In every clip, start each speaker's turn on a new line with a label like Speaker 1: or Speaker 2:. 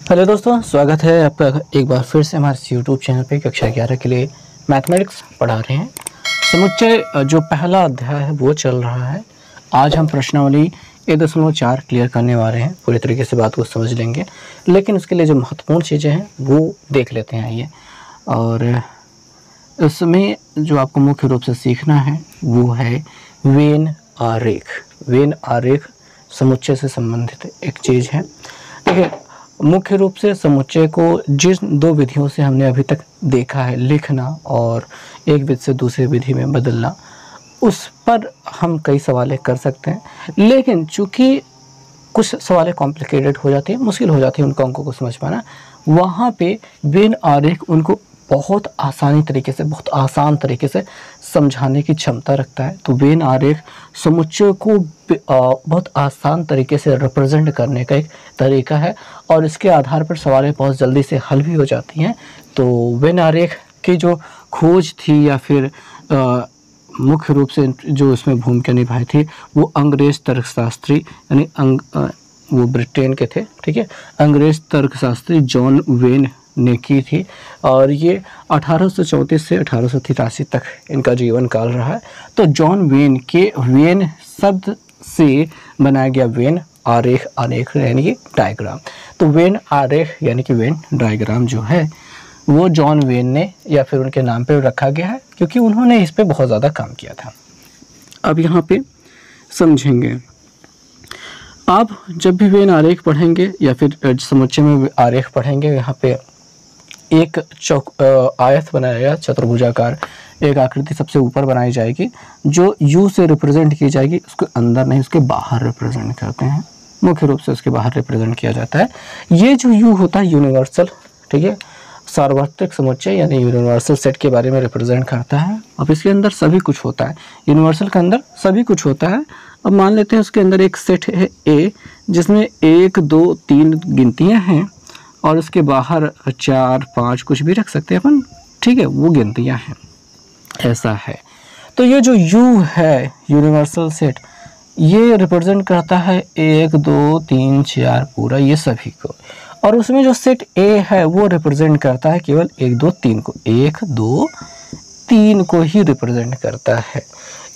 Speaker 1: Hello दोस्तों, स्वागत है आपका एक बार फिर से हमारे यूट्यूब चैनल पे। कक्षा 11 के लिए मैथमेटिक्स पढ़ा रहे हैं। समुच्चय जो पहला अध्याय है वो चल रहा है। आज हम प्रश्नावली 1.4 क्लियर करने वाले हैं। पूरी तरीके से बात को समझ लेंगे, लेकिन उसके लिए जो महत्वपूर्ण चीज़ें हैं वो देख लेते हैं आइए। और इसमें जो आपको मुख्य रूप से सीखना है वो है वेन आरेख। वेन आरेख समुच्चय से संबंधित एक चीज़ है। देखिए, मुख्य रूप से समुच्चय को जिन दो विधियों से हमने अभी तक देखा है, लिखना और एक विधि से दूसरी विधि में बदलना, उस पर हम कई सवालें कर सकते हैं। लेकिन चूँकि कुछ सवालें कॉम्प्लिकेटेड हो जाती हैं, मुश्किल हो जाती है उनको अंकों को समझ पाना, वहाँ पे वेन आरेख उनको बहुत आसानी तरीके से, बहुत आसान तरीके से समझाने की क्षमता रखता है। तो वेन आरेख समुच्चय को बहुत आसान तरीके से रिप्रेजेंट करने का एक तरीका है और इसके आधार पर सवालें बहुत जल्दी से हल भी हो जाती हैं। तो वेन आरेख की जो खोज थी या फिर मुख्य रूप से जो इसमें भूमिका निभाई थी वो अंग्रेज तर्कशास्त्री यानी वो ब्रिटेन के थे, ठीक है, अंग्रेज तर्कशास्त्री जॉन वेन ने की थी। और ये 1834 से 1883 तक इनका जीवन काल रहा है। तो जॉन वेन के वेन शब्द से बनाया गया वेन आरेख, आरेख यानी कि डायग्राम। तो वेन आरेख यानी कि वेन डायग्राम जो है वो जॉन वेन ने या फिर उनके नाम पे रखा गया है, क्योंकि उन्होंने इस पे बहुत ज़्यादा काम किया था। अब यहाँ पे समझेंगे, आप जब भी वेन आरेख पढ़ेंगे या फिर समुच्चय में आरेख पढ़ेंगे, यहाँ पे एक आयत बनाया गया चतुर्भुजाकार, एक आकृति सबसे ऊपर बनाई जाएगी जो यू से रिप्रेजेंट की जाएगी। उसके अंदर नहीं, उसके बाहर रिप्रेजेंट करते हैं। मुख्य रूप से उसके बाहर रिप्रेजेंट किया जाता है। ये जो यू होता है यूनिवर्सल, ठीक है, सार्वत्रिक समुच्चय यानी यूनिवर्सल सेट के बारे में रिप्रेजेंट करता है। अब इसके अंदर सभी कुछ होता है, यूनिवर्सल के अंदर सभी कुछ होता है। अब मान लेते हैं उसके अंदर एक सेट है ए, जिसमें 1 2 3 गिनतियाँ हैं और उसके बाहर 4 5 कुछ भी रख सकते हैं अपन, ठीक है, वो गिनतियाँ हैं, ऐसा है। तो ये जो U है यूनिवर्सल सेट, ये रिप्रेजेंट करता है 1 2 3 4 पूरा ये सभी को। और उसमें जो सेट A है वो रिप्रेजेंट करता है केवल 1 2 3 को, 1 2 3 को ही रिप्रेजेंट करता है।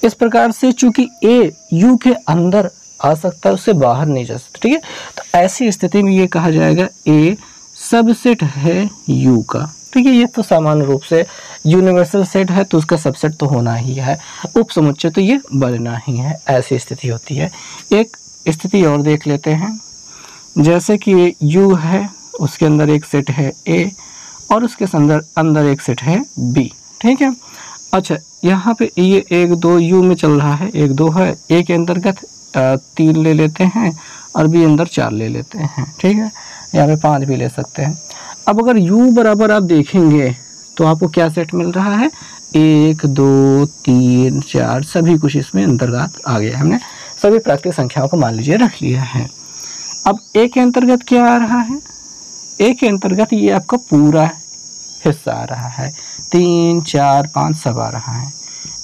Speaker 1: इस प्रकार से चूंकि A U के अंदर आ सकता है, उससे बाहर नहीं जा सकता, ठीक है। तो ऐसी स्थिति में ये कहा जाएगा A सबसेट है U का, ठीक है। ये तो सामान्य रूप से यूनिवर्सल सेट है तो उसका सबसेट तो होना ही है, उप समुच्चय तो ये बनना ही है, ऐसी स्थिति होती है। एक स्थिति और देख लेते हैं, जैसे कि U है, उसके अंदर एक सेट है A और उसके अंदर एक सेट है B, ठीक है। अच्छा, यहाँ पे ये 1 2 U में चल रहा है, 1 2 है, A के अंतर्गत 3 ले लेते हैं और B अंदर 4 ले लेते हैं, ठीक है। यहाँ पे 5 भी ले सकते हैं। अब अगर U बराबर आप देखेंगे तो आपको क्या सेट मिल रहा है, 1 2 3 4 सभी कुछ इसमें अंतर्गत आ गया। हमने सभी प्राकृतिक संख्याओं को मान लीजिए रख लिया है। अब A के अंतर्गत क्या आ रहा है, A के अंतर्गत ये आपका पूरा हिस्सा आ रहा है, 3 4 5 सब आ रहा है,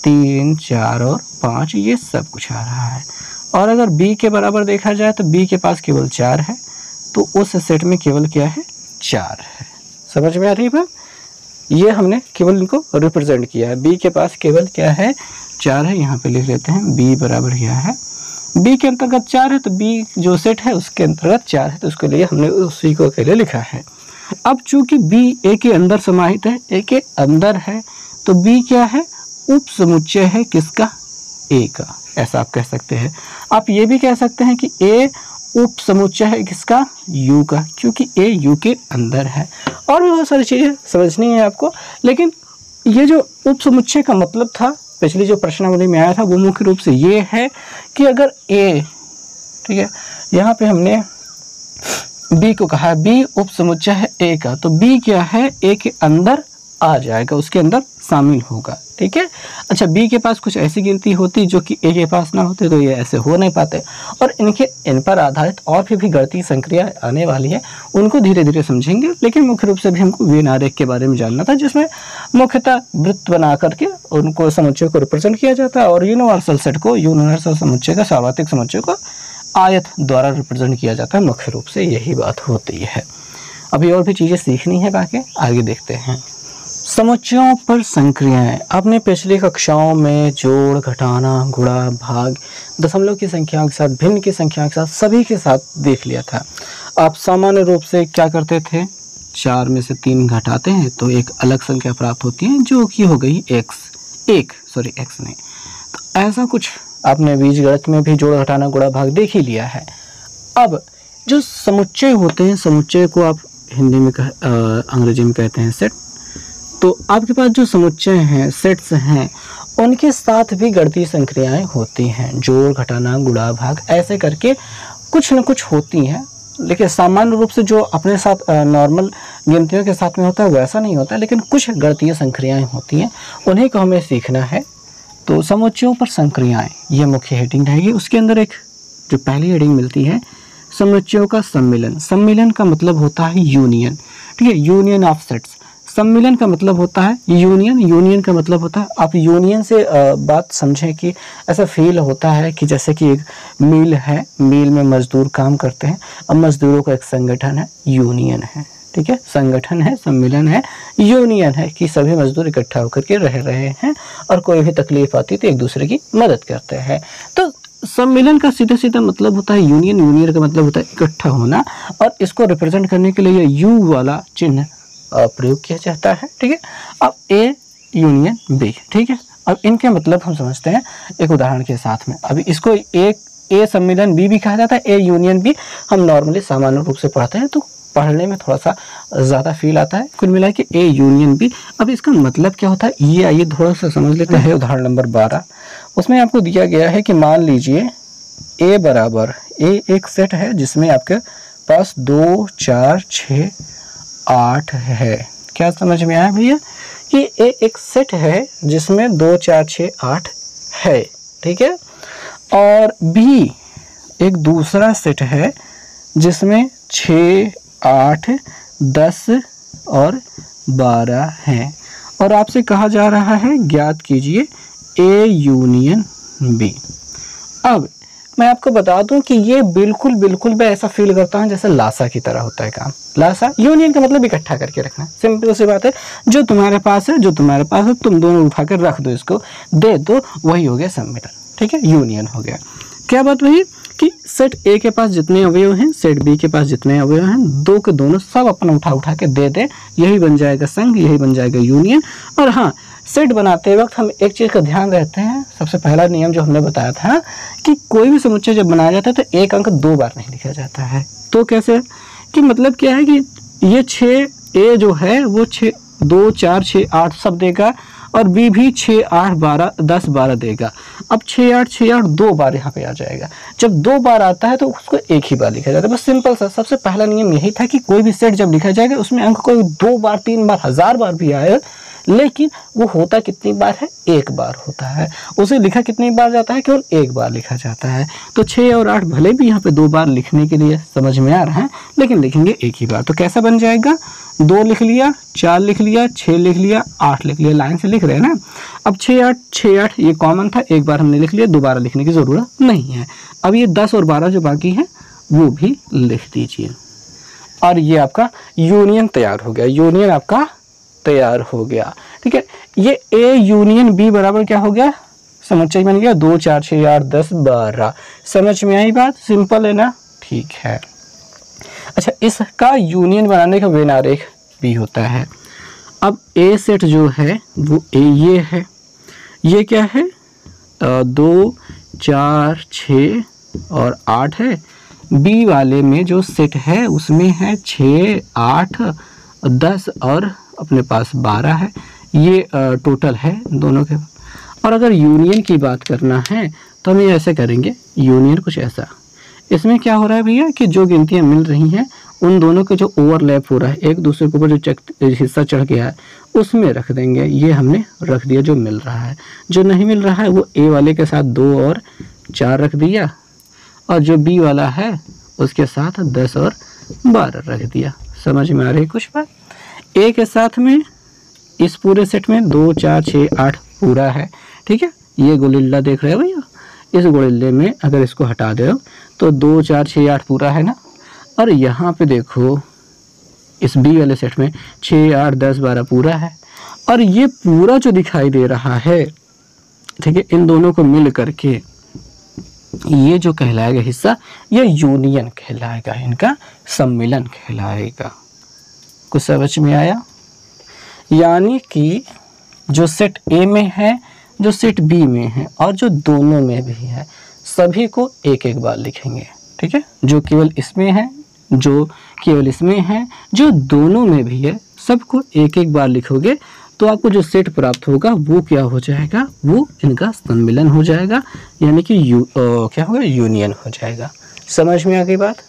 Speaker 1: 3 4 और 5 ये सब कुछ आ रहा है। और अगर B के बराबर देखा जाए तो B के पास केवल 4 है, तो उस सेट में केवल क्या है, 4 है। समझ में आ रही है बात? ये हमने केवल इनको रिप्रेजेंट किया है। B के पास केवल क्या है, 4 है। यहाँ पे लिख लेते हैं B बराबर क्या है, B के अंतर्गत 4 है तो B जो सेट है उसके अंतर्गत 4 है, तो उसके लिए हमने उसी को अकेले लिखा है। अब चूंकि B A के अंदर समाहित है, A के अंदर है, तो B क्या है, उप समुच्चय है किसका, A का, ऐसा आप कह सकते हैं। आप ये भी कह सकते हैं कि A उप समुच्चय है किसका, U का, क्योंकि A U के अंदर है। और भी बहुत सारी चीज़ें समझनी है आपको, लेकिन ये जो उप समुच्चय का मतलब था पिछली जो प्रश्नावली में आया था वो मुख्य रूप से ये है कि अगर A, ठीक है, यहाँ पे हमने B को कहा B उप समुच्चय है A का, तो B क्या है, A के अंदर आ जाएगा, उसके अंदर शामिल होगा, ठीक है। अच्छा, B के पास कुछ ऐसी गिनती होती जो कि A के पास ना होते तो ये ऐसे हो नहीं पाते। और इन पर आधारित और भी गणितीय संक्रिया आने वाली है, उनको धीरे धीरे समझेंगे। लेकिन मुख्य रूप से भी हमको वेन आरेख के बारे में जानना था, जिसमें मुख्यतः वृत्त बना करके उनको समुच्चय को रिप्रेजेंट किया जाता है और यूनिवर्सल सेट को, यूनिवर्सल समुच्चय का, सार्वत्रिक समुच्चय को आयत द्वारा रिप्रेजेंट किया जाता है। मुख्य रूप से यही बात होती है। अभी और भी चीज़ें सीखनी है, बाकी आगे देखते हैं। समुच्चयों पर संक्रियाएं आपने पिछली कक्षाओं में जोड़, घटाना, गुणा, भाग, दशमलव की संख्याओं के साथ, भिन्न की संख्याओं के साथ, सभी के साथ देख लिया था। आप सामान्य रूप से क्या करते थे, 4 में से 3 घटाते हैं तो एक अलग संख्या प्राप्त होती है जो कि हो गई x नहीं। तो ऐसा कुछ आपने बीजगणित में भी जोड़, घटाना, गुणा, भाग देख ही लिया है। अब जो समुच्चय होते हैं, समुच्चय को आप हिंदी में अंग्रेजी में कहते हैं सेट। तो आपके पास जो समुच्चय हैं, सेट्स हैं, उनके साथ भी गणितीय संक्रियाएं होती हैं। जोड़, घटाना, गुणा, भाग ऐसे करके कुछ न कुछ होती हैं। लेकिन सामान्य रूप से जो अपने साथ नॉर्मल गिनतियों के साथ में होता है वैसा नहीं होता, लेकिन कुछ गणितीय संक्रियाएं होती हैं, उन्हीं को हमें सीखना है। तो समुच्चयों पर संक्रियाएं, ये मुख्य हेडिंग रहेगी। उसके अंदर एक जो पहली हेडिंग मिलती है, समुच्चयों का सम्मिलन। सम्मिलन का मतलब होता है यूनियन, ठीक है, यूनियन ऑफ सेट्स। सम्मिलन का मतलब होता है यूनियन, यूनियन का मतलब होता है, आप यूनियन से बात समझें कि ऐसा फील होता है कि जैसे कि एक मिल है, मिल में मजदूर काम करते हैं, अब मजदूरों का एक संगठन है, यूनियन है, ठीक है, संगठन है, सम्मिलन है, यूनियन है कि सभी मजदूर इकट्ठा होकर के रह रहे हैं और कोई भी तकलीफ आती तो एक दूसरे की मदद करते हैं। तो सम्मेलन का सीधा सीधा मतलब होता है यूनियन, यूनियन का मतलब होता है इकट्ठा होना, और इसको रिप्रेजेंट करने के लिए यू वाला चिन्ह प्रयोग किया जाता है, ठीक है। अब ए यूनियन बी, ठीक है। अब इनके मतलब हम समझते हैं एक उदाहरण के साथ में। अभी इसको ए सम्मेलन बी भी कहा जाता है, ए यूनियन बी हम नॉर्मली सामान्य रूप से पढ़ते हैं, तो पढ़ने में थोड़ा सा ज़्यादा फील आता है। कुल मिला के ए यूनियन बी। अब इसका मतलब क्या होता है, ये आइए थोड़ा सा समझ लेते हैं। उदाहरण नंबर 12, उसमें आपको दिया गया है कि मान लीजिए ए बराबर, ए एक सेट है जिसमें आपके पास 2, 4, 6, 8 है। क्या समझ में आया भैया कि ए एक सेट है जिसमें 2, 4, 6, 8 है, ठीक है। और बी एक दूसरा सेट है जिसमें 6, 8, 10 और 12 हैं, और आपसे कहा जा रहा है ज्ञात कीजिए ए यूनियन बी। अब मैं आपको बता दूं कि ये बिल्कुल मैं ऐसा फील करता हूं जैसे लासा की तरह होता है काम। लासा, यूनियन का मतलब इकट्ठा करके रखना, सिंपल सी बात है। जो तुम्हारे पास है तुम दोनों उठा कर रख दो, इसको दे दो, वही हो गया सम्मेलन, ठीक है, यूनियन हो गया। क्या बात वही कि सेट ए के पास जितने अवयव हैं, सेट बी के पास जितने अवयव हैं, दो के दोनों सब अपना उठा के दे दे, यही बन जाएगा संघ, यही बन जाएगा यूनियन। और हाँ, सेट बनाते वक्त हम एक चीज़ का ध्यान रखते हैं, सबसे पहला नियम जो हमने बताया था कि कोई भी समुच्चय जब बनाया जाता है तो एक अंक 2 बार नहीं लिखा जाता है। तो कैसे, कि मतलब क्या है कि ये 6 ए जो है वो 6, 2, 4, 6, 8 सब देगा, और बी भी 6, 8, 12, 10, 12 देगा। अब 6, 8 2 बार यहाँ पे आ जाएगा। जब 2 बार आता है तो उसको एक ही बार लिखा जाता है, बस सिंपल सा। सबसे पहला नियम यही था कि कोई भी सेट जब लिखा जाएगा उसमें अंक कोई 2 बार, 3 बार, 1000 बार भी आए, लेकिन वो होता कितनी बार है, एक बार होता है। उसे लिखा कितनी बार जाता है, केवल एक बार लिखा जाता है। तो 6 और 8 भले भी यहाँ पे 2 बार लिखने के लिए समझ में आ रहा है, लेकिन लिखेंगे एक ही बार। तो कैसा बन जाएगा, 2 लिख लिया, 4 लिख लिया, 6 लिख लिया, 8 लिख लिया, लाइन से लिख रहे हैं ना। अब 6, 8 ये कॉमन था, एक बार हमने लिख लिया, दोबारा लिखने की ज़रूरत नहीं है। अब ये 10 और 12 जो बाकी है वो भी लिख दीजिए, और ये आपका यूनियन तैयार हो गया। यूनियन आपका तैयार हो गया, ठीक है। ये ए यूनियन बी बराबर क्या हो गया, समुच्चय बन गया 2, 4, 6, 8, 10, 12। समझ में आई बात, सिंपल है ना, ठीक है। अच्छा, इसका यूनियन बनाने का वेन आरेख भी होता है। अब ए सेट जो है वो ए ये है, ये क्या है, 2, 4, 6 और 8 है। बी वाले में जो सेट है उसमें है 6, 8, 10 और अपने पास 12 है। ये टोटल है दोनों के। और अगर यूनियन की बात करना है तो हम ये ऐसे करेंगे, यूनियन कुछ ऐसा। इसमें क्या हो रहा है भैया कि जो गिनतियाँ मिल रही हैं उन दोनों के जो ओवरलैप हो रहा है, एक दूसरे के ऊपर जो हिस्सा चढ़ गया है उसमें रख देंगे। ये हमने रख दिया जो मिल रहा है। जो नहीं मिल रहा है वो ए वाले के साथ 2 और 4 रख दिया, और जो बी वाला है उसके साथ 10 और 12 रख दिया। समझ में आ रही है कुछ बात। ए के साथ में इस पूरे सेट में 2, 4, 6, 8 पूरा है, ठीक है। ये गोलिल्ला देख रहे हो भैया, इस गोलिल्ले में अगर इसको हटा दो तो 2, 4, 6, 8 पूरा है ना। और यहाँ पे देखो इस बी वाले सेट में 6, 8, 10, 12 पूरा है। और ये पूरा जो दिखाई दे रहा है, ठीक है, इन दोनों को मिल करके ये जो कहलाएगा हिस्सा, ये यूनियन कहलाएगा, इनका सम्मिलन कहलाएगा। कुछ समझ में आया? यानी कि जो सेट ए में है, जो सेट बी में है और जो दोनों में भी है, सभी को एक एक बार लिखेंगे। ठीक है, जो केवल इसमें है, जो केवल इसमें है, जो दोनों में भी है, सबको एक एक बार लिखोगे तो आपको जो सेट प्राप्त होगा वो क्या हो जाएगा, वो इनका सम्मिलन हो जाएगा, यानी कि क्या होगा, यूनियन हो जाएगा। समझ में आ गई बात?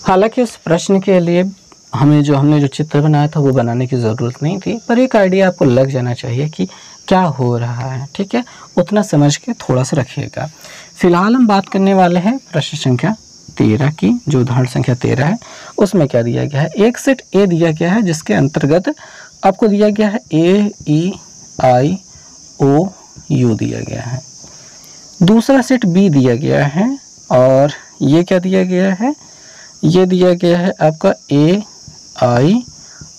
Speaker 1: हालांकि इस प्रश्न के लिए हमने जो चित्र बनाया था वो बनाने की ज़रूरत नहीं थी, पर एक आइडिया आपको लग जाना चाहिए कि क्या हो रहा है। ठीक है, उतना समझ के थोड़ा सा रखिएगा। फिलहाल हम बात करने वाले हैं प्रश्न संख्या 13 की, जो उदाहरण संख्या 13 है। उसमें क्या दिया गया है, एक सेट ए दिया गया है जिसके अंतर्गत आपको दिया गया है ए, ई, आई, ओ, यू दिया गया है। दूसरा सेट बी दिया गया है और ये क्या दिया गया है, ये दिया गया है आपका ए, आई,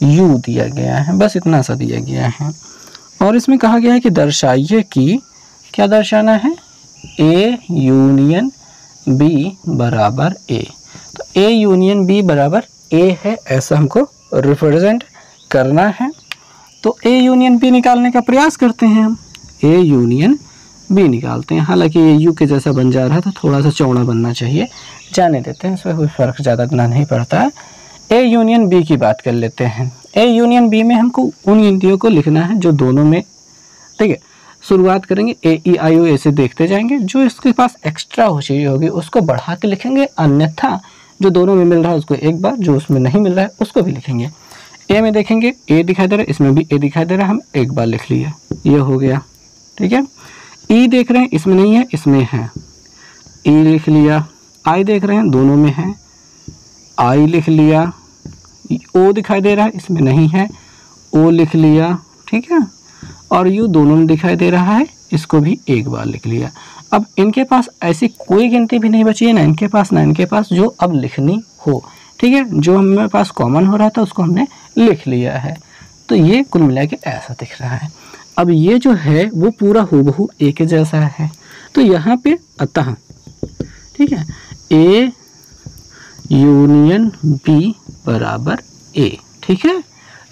Speaker 1: यू दिया गया है। बस इतना सा दिया गया है। और इसमें कहा गया है कि दर्शाइए कि, क्या दर्शाना है, ए यूनियन बी बराबर ए। तो ए यूनियन बी बराबर ए है, ऐसा हमको रिप्रेजेंट करना है। तो ए यूनियन बी निकालने का प्रयास करते हैं हम। ए यूनियन बी निकालते हैं। हालांकि ये यू के जैसा बन जा रहा है तो थोड़ा सा चौड़ा बनना चाहिए, जाने देते हैं, इसमें कोई फ़र्क ज़्यादा इतना नहीं पड़ता है। ए यूनियन बी की बात कर लेते हैं। ए यूनियन बी में हमको उन गिनतियों को लिखना है जो दोनों में, ठीक है, शुरुआत करेंगे ए, ई, आई, ओ, ऐसे देखते जाएंगे। जो इसके पास एक्स्ट्रा हो चाहिए होगी उसको बढ़ा के लिखेंगे, अन्यथा जो दोनों में मिल रहा है उसको एक बार, जो उसमें नहीं मिल रहा है उसको भी लिखेंगे। ए में देखेंगे ए दिखाई दे रहा है, इसमें भी ए दिखाई दे रहा है, हम एक बार लिख लिए, ये हो गया। ठीक है, ई देख रहे हैं, इसमें नहीं है, इसमें है, ई लिख लिया। आई देख रहे हैं, दोनों में है, आई लिख लिया। ओ दिखाई दे रहा है, इसमें नहीं है, ओ लिख लिया। ठीक है, और यू दोनों में दिखाई दे रहा है, इसको भी एक बार लिख लिया। अब इनके पास ऐसी कोई गिनती भी नहीं बची है, ना इनके पास जो अब लिखनी हो। ठीक है, जो हमारे पास कॉमन हो रहा था उसको हमने लिख लिया है। तो ये कुल मिला के ऐसा दिख रहा है। अब ये जो है वो पूरा हूबहू ए के जैसा है। तो यहाँ पे अतः, ठीक है, ए यूनियन बी बराबर ए। ठीक है,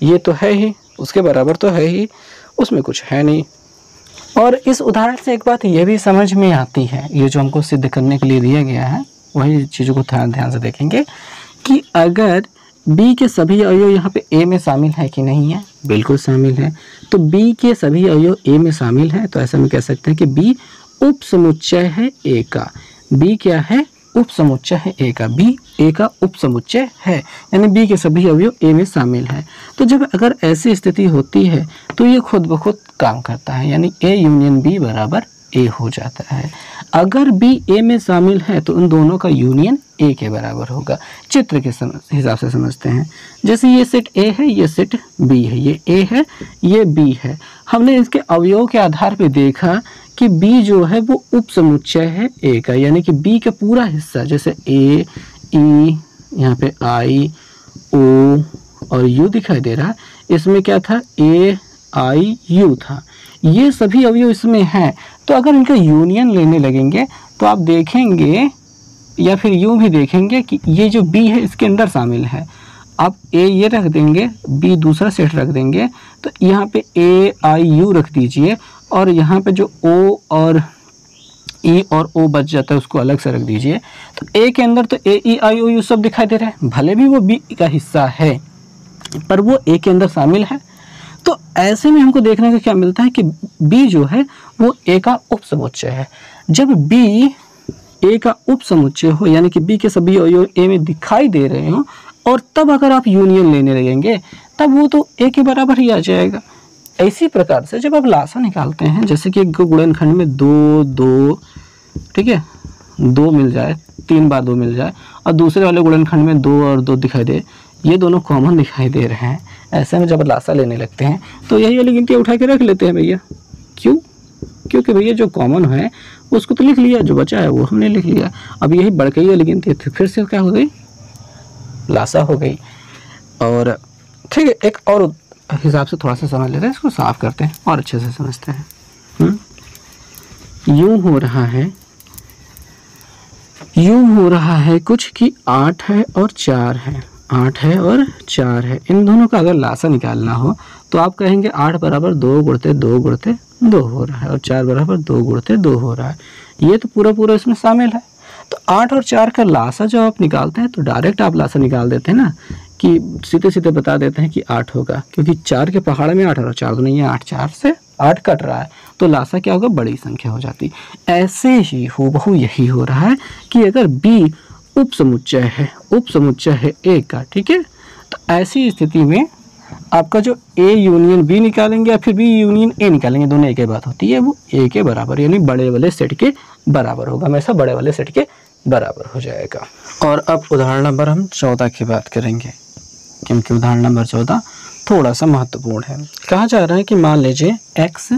Speaker 1: ये तो है ही, उसके बराबर तो है ही, उसमें कुछ है नहीं। और इस उदाहरण से एक बात ये भी समझ में आती है, ये जो हमको सिद्ध करने के लिए दिया गया है, वही चीज़ों को ध्यान से देखेंगे कि अगर B के सभी अवयव यहाँ पे A में शामिल है कि नहीं है, बिल्कुल शामिल है। तो B के सभी अवयव A में शामिल है, तो ऐसा हम कह सकते हैं कि B उप समुच्चय है A का। B क्या है, उप समुच्चय है A का। B A का उप समुच्चय है, यानी B के सभी अवयव A में शामिल है। तो जब अगर ऐसी स्थिति होती है तो ये खुद ब खुद काम करता है, यानी A यूनियन B बराबर A हो जाता है। अगर B A में शामिल है तो उन दोनों का यूनियन A के बराबर होगा। चित्र के हिसाब से समझते हैं, जैसे ये सेट A है, ये सेट B है, ये A है, ये B है। हमने इसके अवयव के आधार पे देखा कि B जो है वो उप समुच्चय है A का, यानी कि B का पूरा हिस्सा, जैसे A, E, यहाँ पे I, O और U दिखाई दे रहा है, इसमें क्या था, A, I, U था। ये सभी अवयव इसमें हैं। तो अगर इनका यूनियन लेने लगेंगे तो आप देखेंगे, या फिर यूँ भी देखेंगे कि ये जो B है इसके अंदर शामिल है। आप A ये रख देंगे, B दूसरा सेट रख देंगे, तो यहाँ पे A, I, U रख दीजिए, और यहाँ पे जो O और E और O बच जाता है उसको अलग से रख दीजिए। तो A के अंदर तो A, E, I, O, U सब दिखाई दे रहा है, भले भी वो B का हिस्सा है पर वो A के अंदर शामिल है। तो ऐसे में हमको देखने को क्या मिलता है कि B जो है वो A का उप समुच्चय है। जब B A का उप समुच्चय हो, यानी कि B के सभी अवयव A में दिखाई दे रहे हो, और तब अगर आप यूनियन लेने लगेंगे तब वो तो A के बराबर ही आ जाएगा। इसी प्रकार से जब आप लासा निकालते हैं, जैसे कि एक गुणनखंड में 2, 2, ठीक है, 2 मिल जाए, 3 बार 2 मिल जाए, और दूसरे वाले गुणनखंड में 2 और 2 दिखाई दे, ये दोनों कॉमन दिखाई दे रहे हैं। ऐसे में जब लासा लेने लगते हैं तो यही वाली गिनती उठा के रख लेते हैं भैया। क्यों? क्योंकि भैया जो कॉमन है उसको तो लिख लिया, जो बचा है वो हमने लिख लिया। अब यही बढ़ गई वाली गिनती फिर से क्या हो गई, लासा हो गई। और ठीक है, एक और हिसाब से थोड़ा सा समझ लेते हैं, इसको साफ करते हैं और अच्छे से समझते हैं। यूं हो रहा है कुछ कि 8 है और 4 है, 8 है और 4 है। इन दोनों का अगर लासा निकालना हो तो आप कहेंगे 8 बराबर 2 गुणते 2 गुणते 2 हो रहा है और 4 बराबर 2 गुणते 2 हो रहा है। ये तो पूरा इसमें शामिल है। तो 8 और 4 का लासा जब आप निकालते हैं तो डायरेक्ट आप लासा निकाल देते हैं ना, कि सीधे बता देते हैं कि 8 होगा, क्योंकि 4 के पहाड़ में 8 और 4 तो नहीं है, 8 4 से 8 कट रहा है, तो लासा क्या होगा, बड़ी संख्या हो जाती। ऐसे ही हूबहू यही हो रहा है कि अगर B उप समुच्चय है A का, ठीक है, तो ऐसी स्थिति में आपका जो A यूनियन B निकालेंगे या फिर B यूनियन A निकालेंगे, दोनों एक ही बात होती है, वो A के बराबर यानी बड़े वाले सेट के बराबर होगा, हमेशा बड़े वाले सेट के बराबर हो जाएगा। और अब उदाहरण नंबर हम 14 की बात करेंगे, क्योंकि उदाहरण नंबर 14 थोड़ा सा महत्वपूर्ण है। कहा जा रहा है कि मान लीजिए X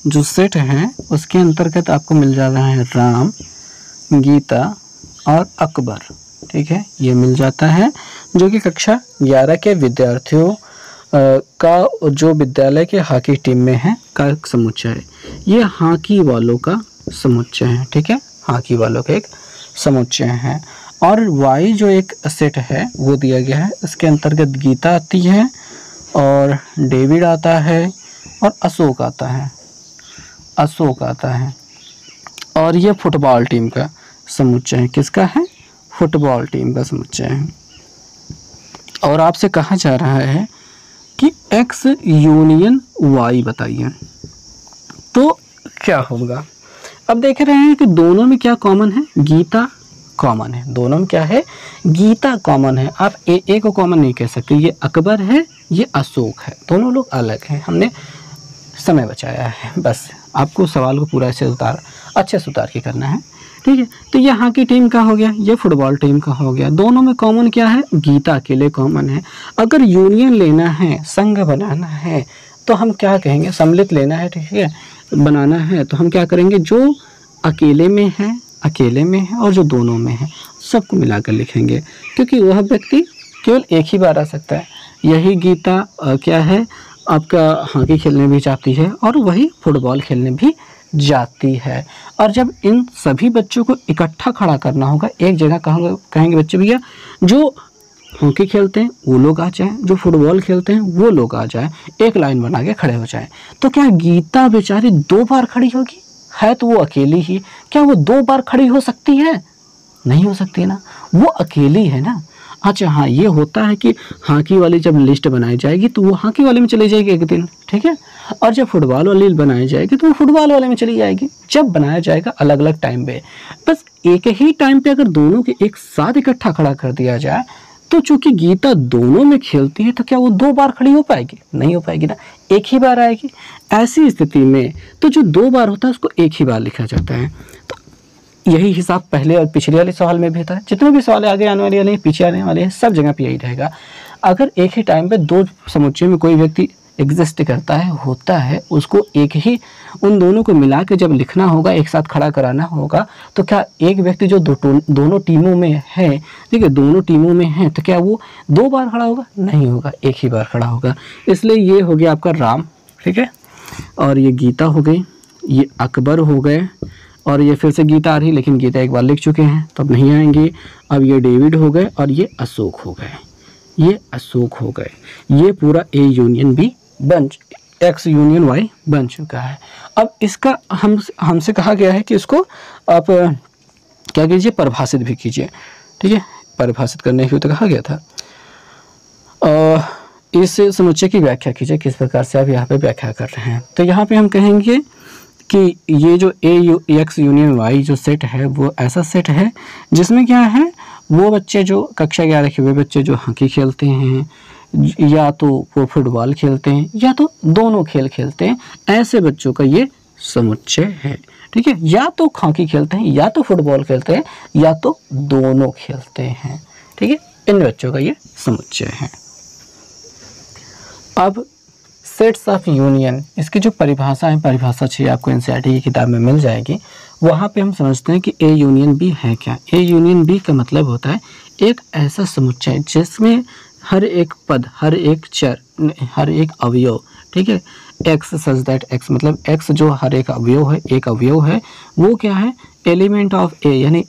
Speaker 1: जो सेट है उसके अंतर्गत आपको मिल जा रहा है राम, गीता और अकबर, ठीक है, ये मिल जाता है, जो कि कक्षा 11 के विद्यार्थियों का जो विद्यालय के हॉकी टीम में है का समुच्चय है। ये हॉकी वालों का समुच्चय है, ठीक है, हॉकी वालों का एक समुच्चय है। और Y जो एक सेट है वो दिया गया है, इसके अंतर्गत गीता आती है और डेविड आता है और अशोक आता है और ये फुटबॉल टीम का समुच्चय है। किसका है? फुटबॉल टीम का समुच्चय है। और आपसे कहा जा रहा है कि X यूनियन Y बताइए, तो क्या होगा। अब देख रहे हैं कि दोनों में क्या कॉमन है, गीता कॉमन है, दोनों में क्या है, गीता कॉमन है। आप ए को कॉमन नहीं कह सकते, ये अकबर है, ये अशोक है, दोनों लोग अलग हैं। हमने समय बचाया है, बस आपको सवाल को पूरा अच्छे से उतार के करना है, ठीक है। तो ये हॉकी टीम का हो गया, ये फुटबॉल टीम का हो गया, दोनों में कॉमन क्या है, गीता अकेले कॉमन है। अगर यूनियन लेना है, संघ बनाना है, तो हम क्या कहेंगे, सम्मिलित लेना है, ठीक है, बनाना है, तो हम क्या करेंगे, जो अकेले में है और जो दोनों में है सबको मिलाकर लिखेंगे, क्योंकि वह व्यक्ति केवल एक ही बार आ सकता है। यही गीता क्या है, आपका हॉकी खेलने भी जाती है और वही फुटबॉल खेलने भी जाती है। और जब इन सभी बच्चों को इकट्ठा खड़ा करना होगा एक जगह, कहेंगे बच्चे भैया जो हॉकी खेलते हैं वो लोग आ जाएं, जो फुटबॉल खेलते हैं वो लोग आ जाएं, एक लाइन बना के खड़े हो जाएं। तो क्या गीता बेचारी 2 बार खड़ी होगी, है तो वो अकेली ही, क्या वो 2 बार खड़ी हो सकती है, नहीं हो सकती ना, वो अकेली है ना। अच्छा हाँ, ये होता है कि हॉकी वाली जब लिस्ट बनाई जाएगी तो वो हॉकी वाले में चली जाएगी एक दिन, ठीक है, और जब फुटबॉल वाली बनाई जाएगी तो वो फुटबॉल वाले में चली जाएगी। जब बनाया जाएगा अलग अलग टाइम पे, बस एक ही टाइम पे अगर दोनों के एक साथ इकट्ठा खड़ा कर दिया जाए, तो चूंकि गीता दोनों में खेलती है तो क्या वो 2 बार खड़ी हो पाएगी, नहीं हो पाएगी ना, एक ही बार आएगी। ऐसी स्थिति में तो जो 2 बार होता है उसको एक ही बार लिखा जाता है। तो यही हिसाब पहले और पिछले वाले सवाल में भी था, जितने भी सवाल आगे आने वाले हैं, पीछे आने वाले हैं, सब जगह पे यही रहेगा। अगर एक ही टाइम पे 2 समुच्चय में कोई व्यक्ति एग्जिस्ट करता है, होता है, उसको एक ही उन दोनों को मिला के जब लिखना होगा, एक साथ खड़ा कराना होगा, तो क्या एक व्यक्ति जो दोनों टीमों में है, ठीक है, दोनों टीमों में है, तो क्या वो 2 बार खड़ा होगा, नहीं होगा, एक ही बार खड़ा होगा। इसलिए ये हो गया आपका राम, ठीक है, और ये गीता हो गई, ये अकबर हो गए, और ये फिर से गीता आ रही, लेकिन गीता एक बार लिख चुके हैं तो अब नहीं आएंगे। अब ये डेविड हो गए और ये अशोक हो गए, ये अशोक हो गए। ये पूरा A union B X union Y बन चुका है। अब इसका हमसे कहा गया है कि इसको आप क्या कीजिए, परिभाषित भी कीजिए, ठीक है, परिभाषित करने के लिए तो कहा गया था। इस समुच्चय की व्याख्या कीजिए, किस प्रकार से आप यहाँ पे व्याख्या कर रहे हैं। तो यहाँ पे हम कहेंगे कि ये जो एक्स यूनियन वाई जो सेट है वो ऐसा सेट है जिसमें क्या है, वो बच्चे जो कक्षा 11 के हुए बच्चे जो हॉकी खेलते हैं, या तो वो फुटबॉल खेलते हैं, या तो दोनों खेल खेलते हैं, ऐसे बच्चों का ये समुच्चय है, ठीक है। या तो हॉकी खेलते हैं, या तो फुटबॉल खेलते हैं, या तो दोनों खेलते हैं, ठीक है, इन बच्चों का ये समुच्चय है। अब सेट्स ऑफ यूनियन, इसकी जो परिभाषा है, परिभाषा 6 आपको एनसीईआरटी की किताब में मिल जाएगी। वहाँ पे हम समझते हैं कि ए यूनियन बी है क्या। ए यूनियन बी का मतलब होता है एक ऐसा समुच्चय जिसमें हर एक पद, हर एक चर, हर एक अवयव, ठीक है, एक्स सच दैट एक्स, मतलब एक्स जो हर एक अवयव है, एक अवयव है, वो क्या है, एलिमेंट ऑफ ए, यानी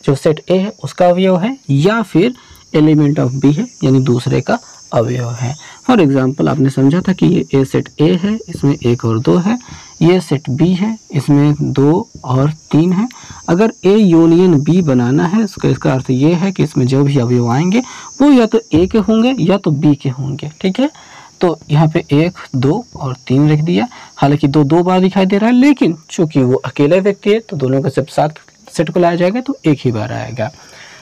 Speaker 1: जो सेट ए है उसका अवयव है, या फिर एलिमेंट ऑफ बी है, यानी दूसरे का अवयव है। फॉर एग्जाम्पल आपने समझा था कि ये ए सेट ए है, इसमें 1 और 2 है, ये सेट बी है, इसमें 2 और 3 है। अगर ए यूनियन बी बनाना है, इसका अर्थ ये है कि इसमें जो भी अवयव आएंगे वो या तो ए के होंगे या तो बी के होंगे, ठीक है। तो यहाँ पे 1, 2 और 3 लिख दिया। हालांकि 2 बार दिखाई दे रहा है, लेकिन चूंकि वो अकेला व्यक्ति है तो दोनों का जब साथ सेट को लाया जाएगा तो एक ही बार आएगा,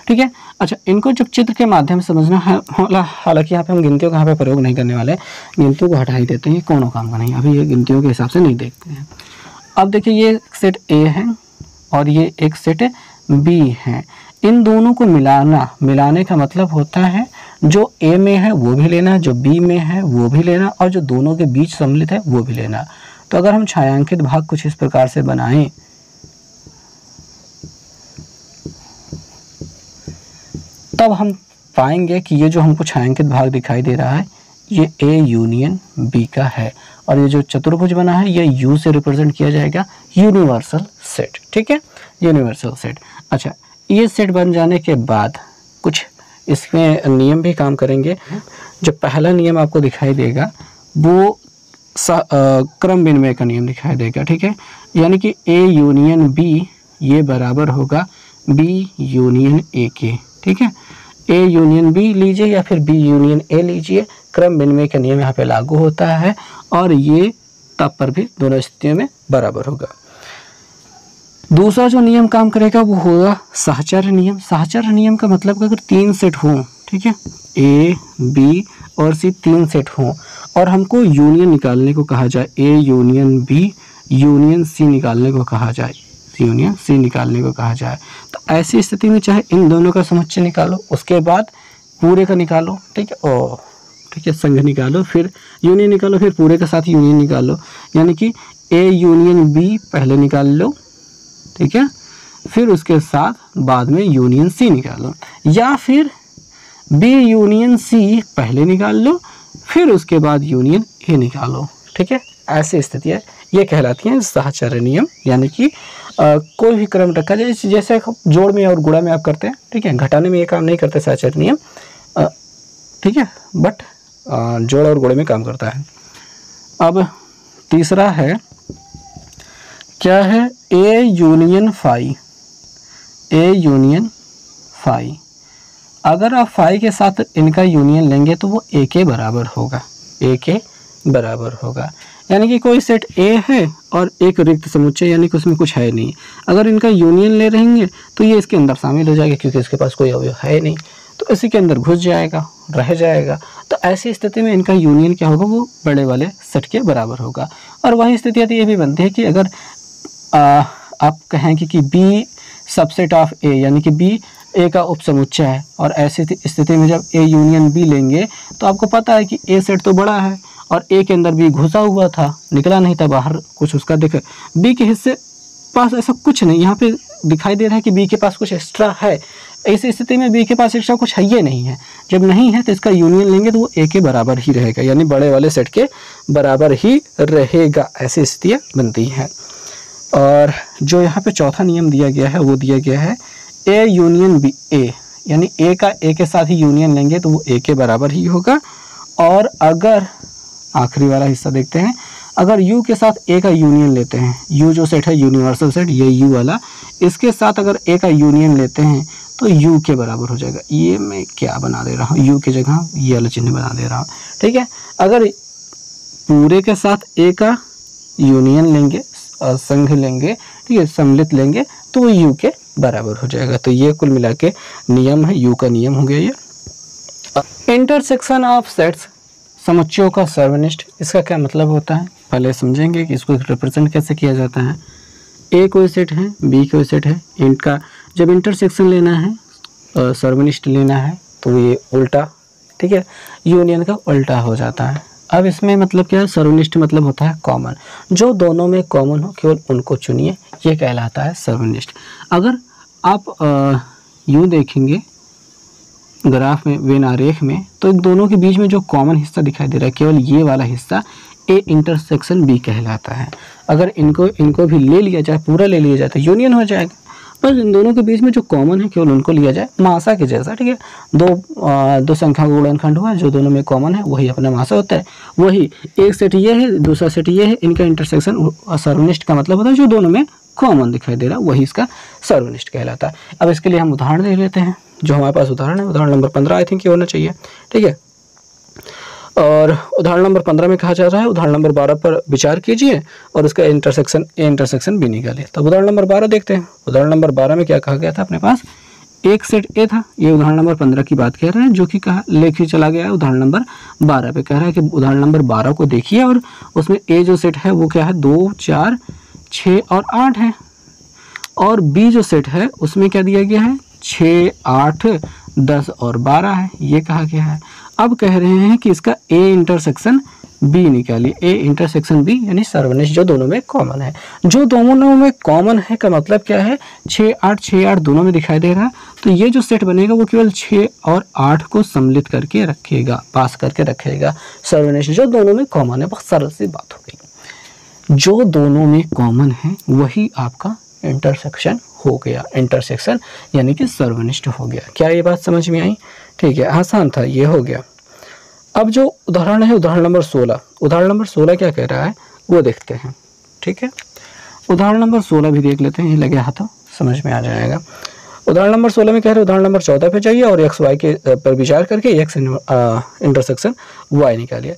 Speaker 1: ठीक है। अच्छा, इनको जब चित्र के माध्यम से समझना है, हालांकि यहाँ पे हम गिनतियों का यहाँ पे प्रयोग नहीं करने वाले, गिनतियों को हटा ही देते हैं, कोनो काम का नहीं, अभी ये गिनतियों के हिसाब से नहीं देखते हैं। अब देखिए ये सेट ए है और ये एक सेट बी है, इन दोनों को मिलाने का मतलब होता है जो ए में है वो भी लेना, जो बी में है वो भी लेना, और जो दोनों के बीच सम्मिलित है वो भी लेना। तो अगर हम छायांकित भाग कुछ इस प्रकार से बनाएं, तब हम पाएंगे कि ये जो हमको छायांकित भाग दिखाई दे रहा है ये ए यूनियन बी का है, और ये जो चतुर्भुज बना है ये यू से रिप्रेजेंट किया जाएगा, यूनिवर्सल सेट, ठीक है, यूनिवर्सल सेट। अच्छा, ये सेट बन जाने के बाद कुछ इसमें नियम भी काम करेंगे। जो पहला नियम आपको दिखाई देगा वो क्रम विनिमय का नियम दिखाई देगा, ठीक है, यानी कि ए यूनियन बी ये बराबर होगा बी यूनियन ए के, ठीक है। ए यूनियन बी लीजिए या फिर बी यूनियन ए लीजिए, क्रम विनिमय का नियम यहाँ पे लागू होता है, और ये तब पर भी दोनों स्थितियों में बराबर होगा। दूसरा जो नियम काम करेगा वो होगा सहचर्य नियम। सहचर्य नियम का मतलब अगर 3 सेट हों, ठीक है, ए बी और सी 3 सेट हों, और हमको यूनियन निकालने को कहा जाए, A union B union C निकालने को कहा जाए, यूनियन सी निकालने को कहा जाए, तो ऐसी स्थिति में चाहे इन दोनों का समुच्चय निकालो, उसके बाद पूरे का निकालो, ठीक है, और ठीक है संघ निकालो, फिर यूनियन निकालो, फिर पूरे के साथ यूनियन निकालो, यानी कि ए यूनियन बी पहले निकाल लो, ठीक है, फिर उसके साथ बाद में यूनियन सी निकालो, या फिर बी यूनियन सी पहले निकाल लो, फिर उसके बाद यूनियन ए निकालो, ठीक है। ऐसी स्थितियाँ ये कहलाती हैं सहचर्य नियम, यानी कि कोई भी क्रम रखा जाए, जैसे जोड़ में और गुणा में आप करते हैं, ठीक है, घटाने में ये काम नहीं करते सहचर्य नियम, ठीक है, बट जोड़ और गुणे में काम करता है। अब तीसरा है, क्या है, A union phi, A union phi. अगर आप फाई के साथ इनका यूनियन लेंगे तो वो ए के बराबर होगा, ए के बराबर होगा, यानी कि कोई सेट ए है और एक रिक्त समुच्चय, यानी कि उसमें कुछ है नहीं, अगर इनका यूनियन ले रहेंगे तो ये इसके अंदर शामिल हो जाएगा, क्योंकि इसके पास कोई अवयव है नहीं, तो इसी के अंदर घुस जाएगा, रह जाएगा। तो ऐसी स्थिति में इनका यूनियन क्या होगा, वो बड़े वाले सेट के बराबर होगा। और वही स्थिति ये भी बनती है कि अगर आप कहें कि बी सबसेट ऑफ ए, यानी कि बी ए का उपसमुच्चय है, और ऐसी स्थिति में जब ए यूनियन बी लेंगे तो आपको पता है कि ए सेट तो बड़ा है और ए के अंदर बी घुसा हुआ था, निकला नहीं था बाहर, कुछ उसका देख बी के हिस्से पास ऐसा कुछ नहीं, यहाँ पे दिखाई दे रहा है कि बी के पास कुछ एक्स्ट्रा है। ऐसी स्थिति में बी के पास एक्स्ट्रा कुछ है ये नहीं है, जब नहीं है तो इसका यूनियन लेंगे तो वो ए के बराबर ही रहेगा, यानी बड़े वाले सेट के बराबर ही रहेगा। ऐसी स्थितियाँ बनती हैं। और जो यहाँ पे चौथा नियम दिया गया है वो दिया गया है ए यूनियन बी ए, यानी ए का ए के साथ ही यूनियन लेंगे तो वो ए के बराबर ही होगा। और अगर आखिरी वाला हिस्सा देखते हैं, अगर यू के साथ ए का यूनियन लेते हैं, यू जो सेट है यूनिवर्सल सेट, ये यू वाला, इसके साथ अगर ए का यूनियन लेते हैं तो यू के बराबर हो जाएगा। ये मैं क्या बना दे रहा हूँ, यू की जगह ये वाला चिन्ह बना दे रहा हूँ, ठीक है। अगर पूरे के साथ ए का यूनियन लेंगे, संघ लेंगे, ठीक है, सम्मिलित लेंगे, तो वो यू के बराबर हो जाएगा। तो ये कुल मिला के नियम है, यू का नियम हो गया ये। इंटरसेक्शन ऑफ सेट्स, समुच्चयों का सर्वनिष्ठ, इसका क्या मतलब होता है पहले समझेंगे कि इसको रिप्रेजेंट कैसे किया जाता है। ए कोई सेट है, बी कोई सेट है, इनका जब इंटरसेक्शन लेना है, सर्वनिष्ठ लेना है, तो ये उल्टा, ठीक है, यूनियन का उल्टा हो जाता है। अब इसमें मतलब क्या है, सर्वनिष्ठ मतलब होता है कॉमन, जो दोनों में कॉमन हो केवल उनको चुनिए, ये कहलाता है सर्वनिष्ठ। अगर आप यूँ देखेंगे ग्राफ में, वेन आरेख में, तो इन दोनों के बीच में जो कॉमन हिस्सा दिखाई दे रहा है केवल ये वाला हिस्सा ए इंटरसेक्शन बी कहलाता है। अगर इनको भी ले लिया जाए, पूरा ले लिया जाए तो यूनियन हो जाएगा। बस इन दोनों के बीच में जो कॉमन है केवल उनको लिया जाए, मासा के जैसा, ठीक है। दो संख्या का गुणनखंड हुआ, जो दोनों में कॉमन है वही अपना मासा होता है। वही एक सेट ये है, दूसरा सेट ये है, इनका इंटरसेक्शन सर्वनिष्ठ का मतलब होता है जो दोनों में कॉमन दिखाई दे रहा है वही इसका सर्वनिष्ठ कहलाता है। अब इसके लिए हम उदाहरण दे लेते हैं। जो हमारे पास उदाहरण है, उदाहरण नंबर 15 आई थिंक ये होना चाहिए, ठीक है। और उदाहरण नंबर 15 में कहा जा रहा है उदाहरण नंबर 12 पर विचार कीजिए और उसका इंटरसेक्शन बी निकालिए। तो उदाहरण नंबर 12 देखते हैं। उदाहरण नंबर 12 में क्या कहा गया था अपने पास, एक सेट ए था। ये उदाहरण नंबर 15 की बात कह रहे हैं, जो कि कहा लेके चला गया है उदाहरण नंबर 12 पे। कह रहा है कि उदाहरण नंबर 12 को देखिए और उसमें ए जो सेट है वो क्या है, 2, 4, 6 और 8 है। और बी जो सेट है उसमें क्या दिया गया है, 6, 8, 10 और 12 है, ये कहा गया है। अब कह रहे हैं कि इसका ए इंटरसेक्शन बी निकालिए। ए इंटरसेक्शन बी यानी सर्वनिष्ठ जो दोनों में कॉमन है। जो दोनों में कॉमन है का मतलब क्या है, 6, 8 दोनों में दिखाई दे रहा है। तो ये जो सेट बनेगा वो केवल 6 और 8 को सम्मिलित करके रखेगा, पास करके रखेगा। सर्वनिष्ठ जो दोनों में कॉमन है, बहुत सरल सी बात हो गई। जो दोनों में कॉमन है वही आपका इंटरसेक्शन हो गया। इंटरसेक्शन यानी कि सर्वनिष्ठ हो गया। क्या ये बात समझ में आई? ठीक है, आसान था, ये हो गया। अब जो उदाहरण है उदाहरण नंबर 16, उदाहरण नंबर 16 क्या कह रहा है वो देखते हैं, ठीक है। उदाहरण नंबर 16 भी देख लेते हैं, ये लगे हाथों समझ में आ जाएगा। उदाहरण नंबर 16 में कह रहे हैं उदाहरण नंबर 14 पे जाइए और एक्स वाई के पर विचार करके एक्स इंटरसेक्शन वाई निकालिए।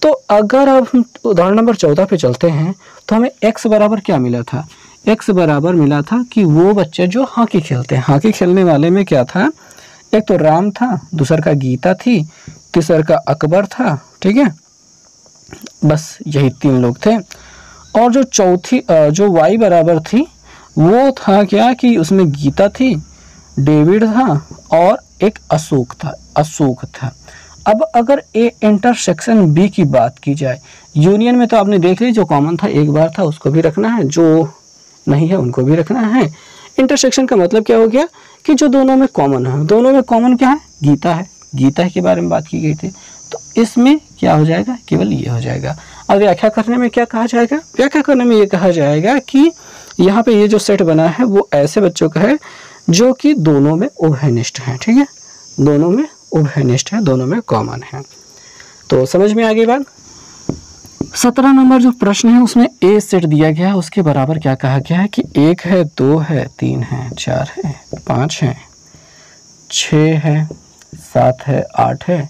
Speaker 1: तो अगर अब हम उदाहरण नंबर 14 पे चलते हैं तो हमें एक्स बराबर क्या मिला था, एक्स बराबर मिला था कि वो बच्चे जो हॉकी खेलते हैं, हॉकी खेलने वाले में क्या था, एक तो राम था, दूसरा का गीता थी, तीसरा का अकबर था, ठीक है। बस यही 3 लोग थे। और जो चौथी जो वाई बराबर थी वो था क्या कि उसमें गीता थी, डेविड था और एक अशोक था। अब अगर ए इंटरसेक्शन बी की बात की जाए, यूनियन में तो आपने देख ली जो कॉमन था एक बार था उसको भी रखना है, जो नहीं है उनको भी रखना है। इंटरसेक्शन का मतलब क्या हो गया कि जो दोनों में कॉमन है, दोनों में कॉमन क्या है, गीता है, गीता के बारे में बात की गई थी। तो इसमें क्या हो जाएगा, केवल ये हो जाएगा। अब व्याख्या करने में क्या कहा जाएगा, व्याख्या करने में ये कहा जाएगा कि यहाँ पे ये जो सेट बना है वो ऐसे बच्चों का है जो कि दोनों में उभयनिष्ठ हैं, ठीक है, दोनों में उभयनिष्ठ है, दोनों में कॉमन है। तो समझ में आ गई बात। 17 नंबर जो प्रश्न है उसमें ए सेट दिया गया है, उसके बराबर क्या कहा गया है कि 1 है, 2 है, 3 है, 4 है, 5 है, 6 है, 7 है, 8 है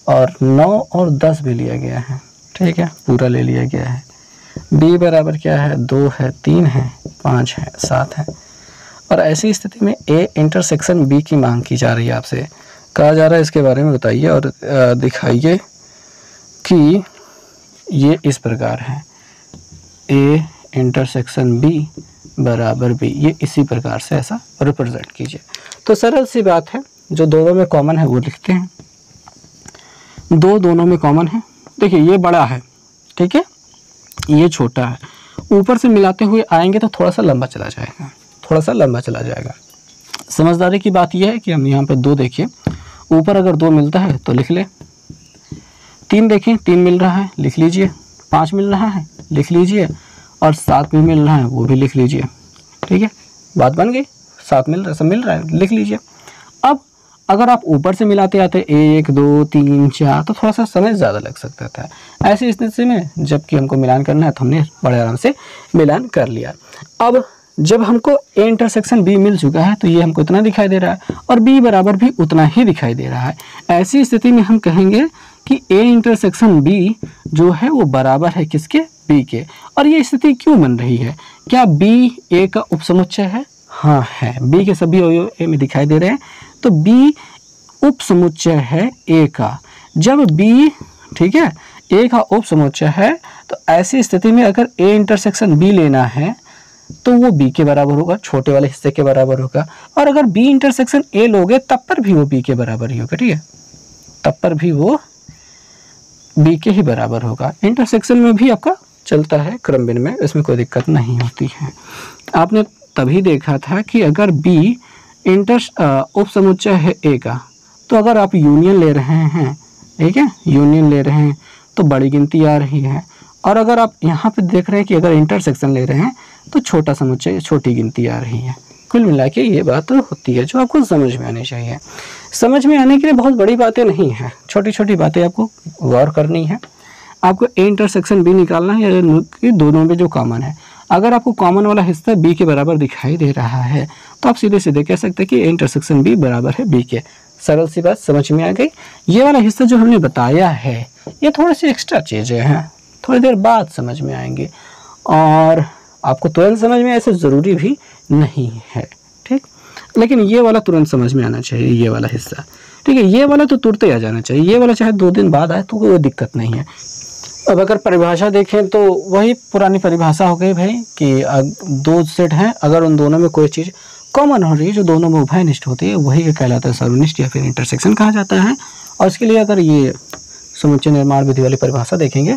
Speaker 1: और 9 और 10 भी लिया गया है, ठीक है, पूरा ले लिया गया है। बी बराबर क्या है, 2 है, 3 है, 5 है, 7 है। और ऐसी स्थिति में ए इंटरसेक्शन बी की मांग की जा रही है, आपसे कहा जा रहा है इसके बारे में बताइए और दिखाइए कि ये इस प्रकार है, ए इंटरसेक्शन बी बराबर बी, ये इसी प्रकार से ऐसा रिप्रेजेंट कीजिए। तो सरल सी बात है, जो दोनों में कॉमन है वो लिखते हैं। दोनों में कॉमन है, देखिए ये बड़ा है, ठीक है, ये छोटा है, ऊपर से मिलाते हुए आएंगे तो थोड़ा सा लंबा चला जाएगा, थोड़ा सा लंबा चला जाएगा। समझदारी की बात यह है कि हम यहाँ पे 2 देखिए, ऊपर अगर 2 मिलता है तो लिख ले, 3 देखें 3 मिल रहा है लिख लीजिए, 5 मिल रहा है लिख लीजिए और 7 भी मिल रहा है वो भी लिख लीजिए, ठीक है, बात बन गई। 7 मिल रहा है, सब मिल रहा है, लिख लीजिए। अब अगर आप ऊपर से मिलाते आते 1, 2, 3, 4 तो थोड़ा सा समय ज़्यादा लग सकता था। ऐसी स्थिति में जबकि हमको मिलान करना है तो हमने बड़े आराम से मिलान कर लिया। अब जब हमको ए इंटरसेक्शन बी मिल चुका है तो ये हमको इतना दिखाई दे रहा है और बी बराबर भी उतना ही दिखाई दे रहा है। ऐसी स्थिति में हम कहेंगे कि ए इंटरसेक्शन बी जो है वो बराबर है किसके, बी के। और ये स्थिति क्यों बन रही है, क्या बी ए का उपसमुच्चय है? हाँ है, बी के सभी अवयव ए में दिखाई दे रहे हैं तो बी उपसमुच्चय है ए का। जब बी, ठीक है, ए का उपसमुच्चय है तो ऐसी स्थिति में अगर ए इंटरसेक्शन बी लेना है तो वो बी के बराबर होगा, छोटे वाले हिस्से के बराबर होगा। और अगर बी इंटरसेक्शन ए लोगे तब पर भी वो बी के बराबर ही होगा, ठीक है, तब पर भी वो बी के ही बराबर होगा। इंटरसेक्शन में भी आपका चलता है क्रमबिन में, इसमें कोई दिक्कत नहीं होती है। आपने तभी देखा था कि अगर बी उपसमुच्चय है ए का तो अगर आप यूनियन ले रहे हैं, ठीक है, यूनियन ले रहे हैं तो बड़ी गिनती आ रही है, और अगर आप यहाँ पे देख रहे हैं कि अगर इंटरसेक्शन ले रहे हैं तो छोटा समुच्चय छोटी गिनती आ रही है। कुल मिला के ये बात होती है जो आपको समझ में आनी चाहिए। समझ में आने के लिए बहुत बड़ी बातें नहीं हैं, छोटी छोटी बातें आपको गौर करनी है। आपको ए इंटरसेक्शन बी निकालना है या दोनों में जो कॉमन है। अगर आपको कॉमन वाला हिस्सा बी के बराबर दिखाई दे रहा है तो आप सीधे सीधे कह सकते हैं कि ए इंटरसेक्शन बी बराबर है बी के। सरल सी बात समझ में आ गई। ये वाला हिस्सा जो हमने बताया है ये थोड़ी सी एक्स्ट्रा चीज़ें हैं, थोड़ी देर बाद समझ में आएंगी, और आपको तुरंत समझ में ऐसे ज़रूरी भी नहीं है, ठीक। लेकिन ये वाला तुरंत समझ में आना चाहिए, ये वाला हिस्सा, ठीक है। ये वाला तो तुरंत ही आ जाना चाहिए, ये वाला चाहे 2 दिन बाद आए तो कोई दिक्कत नहीं है। अब अगर परिभाषा देखें तो वही पुरानी परिभाषा हो गई भाई कि 2 सेट हैं, अगर उन दोनों में कोई चीज़ कॉमन हो रही है जो दोनों में उभयनिष्ठ होती है वही कहलाता है सर्वनिष्ठ या फिर इंटरसेक्शन कहा जाता है। और इसके लिए अगर ये समुच्चय निर्माण विधि वाली परिभाषा देखेंगे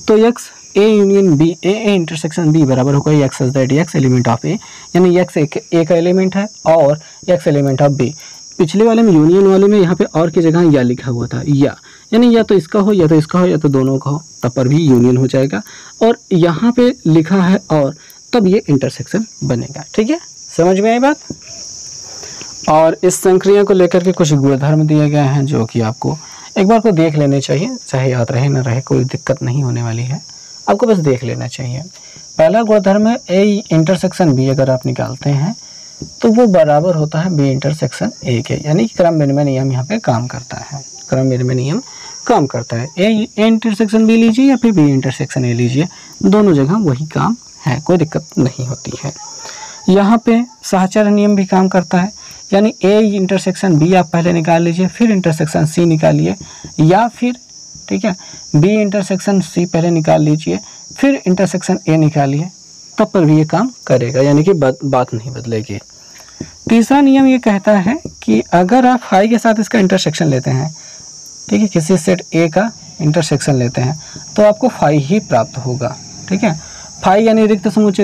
Speaker 1: तो x A union B A intersection B बराबर होगा x such that x element of A, यानी एक्स ए का एलिमेंट है और एक्स एलिमेंट ऑफ बी। पिछले वाले में यूनियन वाले में यहाँ पे और की जगह या लिखा हुआ था, या यानी या तो इसका हो या तो इसका हो या तो दोनों का हो, तब पर भी यूनियन हो जाएगा। और यहाँ पे लिखा है और, तब ये इंटरसेक्शन बनेगा, ठीक है। समझ में आई बात। और इस संक्रिया को लेकर के कुछ गुणधर्म दिए गए हैं जो कि आपको एक बार को देख लेने चाहिए, चाहे याद रहे न रहे कोई दिक्कत नहीं होने वाली है, आपको बस देख लेना चाहिए। पहला गुणधर्म है ए इंटरसेक्शन बी अगर आप निकालते हैं तो वो बराबर होता है बी इंटरसेक्शन ए के, यानी कि क्रम विनिमय नियम यहाँ पे काम करता है, क्रम विनिमय नियम काम करता है। ए इंटरसेक्शन बी लीजिए या फिर बी इंटरसेक्शन ए लीजिए, दोनों जगह वही काम है, कोई दिक्कत नहीं होती है। यहाँ पे साहचर्य नियम भी काम करता है, यानी ए इंटरसेक्शन बी आप पहले निकाल लीजिए फिर इंटरसेक्शन सी निकालिए, या फिर ठीक है बी इंटरसेक्शन सी पहले निकाल लीजिए फिर इंटरसेक्शन ए निकालिए, तब पर भी ये काम करेगा, यानी कि बात नहीं बदलेगी। तीसरा नियम ये कहता है कि अगर आप फाई के साथ इसका इंटरसेक्शन लेते हैं, ठीक है, किसी सेट ए का इंटरसेक्शन लेते हैं तो आपको फाई ही प्राप्त होगा, ठीक है। फाई यानी रिक्त समुच्चय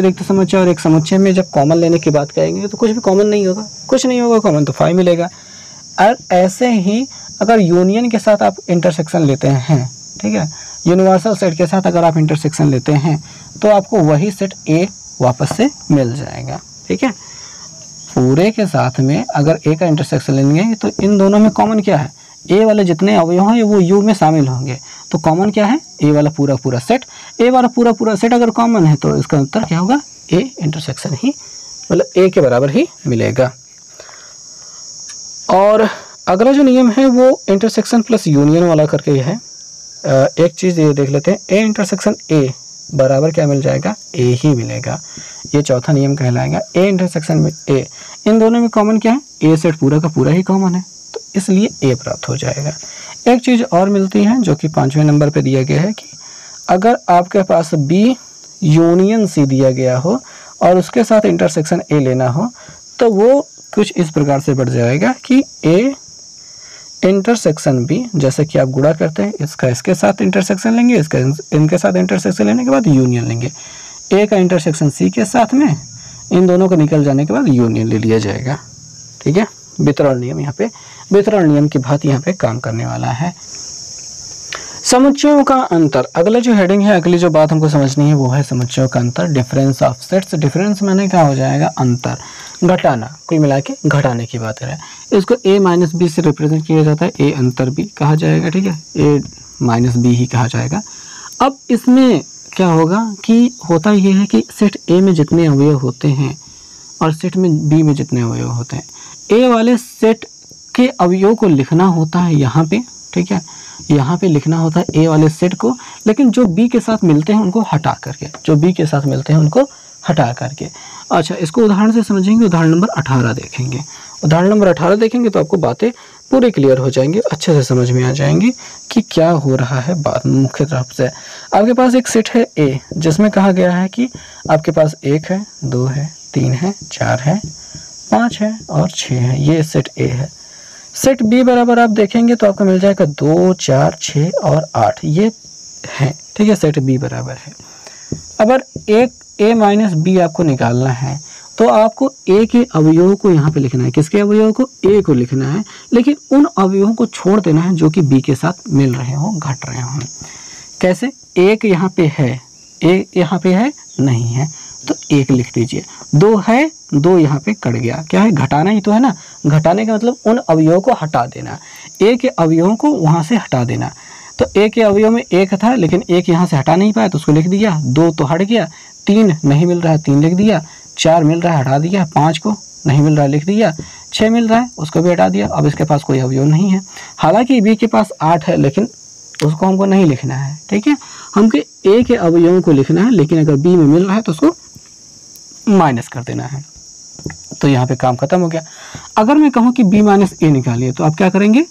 Speaker 1: और एक समुच्चय में जब कॉमन लेने की बात करेंगे तो कुछ भी कॉमन नहीं होगा, कुछ नहीं होगा कॉमन, तो फाई मिलेगा। और ऐसे ही अगर यूनियन के साथ आप इंटरसेक्शन लेते हैं, ठीक है, यूनिवर्सल सेट के साथ अगर आप इंटरसेक्शन लेते हैं तो आपको वही सेट ए वापस से मिल जाएगा, ठीक है। पूरे के साथ में अगर ए का इंटरसेक्शन लेंगे तो इन दोनों में कॉमन क्या है, ए वाले जितने अवयव हैं वो यू में शामिल होंगे, तो कॉमन क्या है, ए वाला पूरा सेट। ए वाला पूरा सेट अगर कॉमन है तो इसका उत्तर क्या होगा, ए इंटरसेक्शन ही, मतलब ए के बराबर ही मिलेगा। और अगला जो नियम है वो इंटरसेक्शन प्लस यूनियन वाला करके है। एक चीज़ ये देख लेते हैं, ए इंटरसेक्शन ए बराबर क्या मिल जाएगा, ए ही मिलेगा, ये चौथा नियम कहलाएगा। ए इंटरसेक्शन में ए, इन दोनों में कॉमन क्या है, ए सेट पूरा का पूरा ही कॉमन है, तो इसलिए ए प्राप्त हो जाएगा। एक चीज़ और मिलती है जो कि 5वें नंबर पे दिया गया है कि अगर आपके पास बी यूनियन सी दिया गया हो और उसके साथ इंटरसेक्शन ए लेना हो तो वो कुछ इस प्रकार से बढ़ जाएगा कि ए इंटरसेक्शन बी, जैसे कि आप गुणा करते हैं, इसका इसके साथ इंटरसेक्शन लेंगे, इसका इनके साथ इंटरसेक्शन लेने के बाद यूनियन लेंगे, ए का इंटरसेक्शन सी के साथ में, इन दोनों को निकल जाने के बाद यूनियन ले लिया जाएगा, ठीक है। वितरण नियम यहाँ पे वितरण नियम की भांति यहाँ पे काम करने वाला है। समुच्चयों का अंतर, अगला जो हेडिंग है, अगली जो बात हमको समझनी है वो है समुच्चयों का अंतर, डिफरेंस ऑफ सेट्स। डिफरेंस माने क्या हो जाएगा, अंतर, घटाना, कुल मिला के घटाने की बात है। इसको a माइनस बी से रिप्रेजेंट किया जाता है, a अंतर b कहा जाएगा, ठीक है, a माइनस बी ही कहा जाएगा। अब इसमें क्या होगा कि होता ये है कि सेट a में जितने अवयव होते हैं और सेट में b में जितने अवयव होते हैं, a वाले सेट के अवयव को लिखना होता है यहाँ पे, ठीक है, यहाँ पे लिखना होता है ए वाले सेट को, लेकिन जो बी के साथ मिलते हैं उनको हटा करके, जो बी के साथ मिलते हैं उनको हटा करके। अच्छा, इसको उदाहरण से समझेंगे, उदाहरण नंबर 18 देखेंगे। उदाहरण नंबर 18 देखेंगे तो आपको बातें पूरी क्लियर हो जाएंगी, अच्छे से समझ में आ जाएंगी कि क्या हो रहा है बात। मुख्य रूप से आपके पास एक सेट है ए, जिसमें कहा गया है कि आपके पास 1 है, 2 है, 3 है, 4 है, 5 है और 6 है, ये सेट ए है। सेट बी बराबर आप देखेंगे तो आपको मिल जाएगा 2, 4, 6 और 8, ये है, ठीक है, सेट बी बराबर है। अगर एक ए माइनस बी आपको निकालना है तो आपको ए के अवयवों को यहाँ पे लिखना है। किसके अवयवों को? ए को लिखना है, लेकिन उन अवयवों को छोड़ देना है जो कि बी के साथ मिल रहे हों, घट रहे हों। कैसे? एक यहाँ पे है, ए यहाँ पे है नहीं है, तो एक लिख दीजिए। दो है, दो यहाँ पे कट गया। क्या है? घटाना ही तो है ना। घटाने का मतलब उन अवयवों को हटा देना, ए के अवयवों को वहाँ से हटा देना। तो ए के अवयव में एक था, लेकिन एक यहाँ से हटा नहीं पाया तो उसको लिख दिया। दो तो हट गया, तीन नहीं मिल रहा है, तीन लिख दिया। चार मिल रहा है, हटा दिया। पाँच को नहीं मिल रहा है, लिख दिया। छः मिल रहा है, उसको भी हटा दिया। अब इसके पास कोई अवयव नहीं है। हालांकि बी के पास 8 है, लेकिन उसको हमको नहीं लिखना है। ठीक है, हमको ए के अवयवों को लिखना है, लेकिन अगर बी में मिल रहा है तो उसको माइनस कर देना है। तो यहाँ पे काम खत्म हो गया। अगर मैं कहूँ कि b माइनस ए निकालिए, तो आप क्या करेंगे?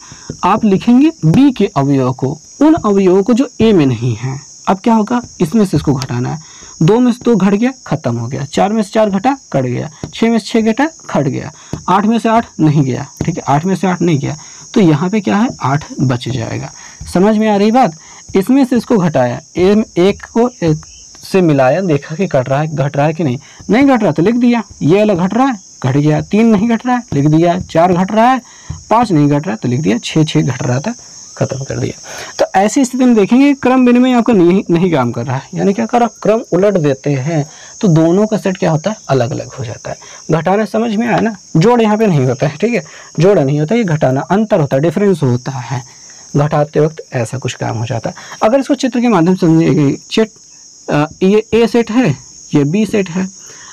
Speaker 1: आप लिखेंगे b के अवयव को, उन अवयवों को जो a में नहीं है। अब क्या होगा? इसमें से इसको घटाना है। 2 में से 2 घट गया, खत्म हो गया। 4 में से 4 घटा, कट गया। 6 में से 6 घटा, घट गया। 8 में से 8 नहीं गया। ठीक है, 8 में से 8 नहीं गया, तो यहाँ पे क्या है? 8 बच जाएगा। समझ में आ रही बात? इसमें से इसको घटाया, एक को एक से मिलाया, देखा कि कट रहा है, घट रहा है कि नहीं। नहीं घट रहा तो लिख दिया। ये वाला घट रहा है, घट गया। 3 नहीं घट रहा है, लिख दिया। 4 घट रहा है, 5 नहीं घट रहा है तो लिख दिया। 6 घट रहा था, खत्म कर दिया। तो ऐसी स्थिति में देखेंगे क्रम विनिमय आपका नहीं काम कर रहा है, यानी क्या कर रहा? क्रम उलट देते हैं तो दोनों का सेट क्या होता है? अलग अलग हो जाता है। घटाना समझ में आया ना? जोड़ यहाँ पे नहीं होता है। ठीक है, जोड़ नहीं होता, ये घटाना, अंतर होता है, डिफरेंस होता है। घटाते वक्त ऐसा कुछ काम हो जाता है। अगर इसको चित्र के माध्यम से समझिए, ये ए सेट है, ये बी सेट है।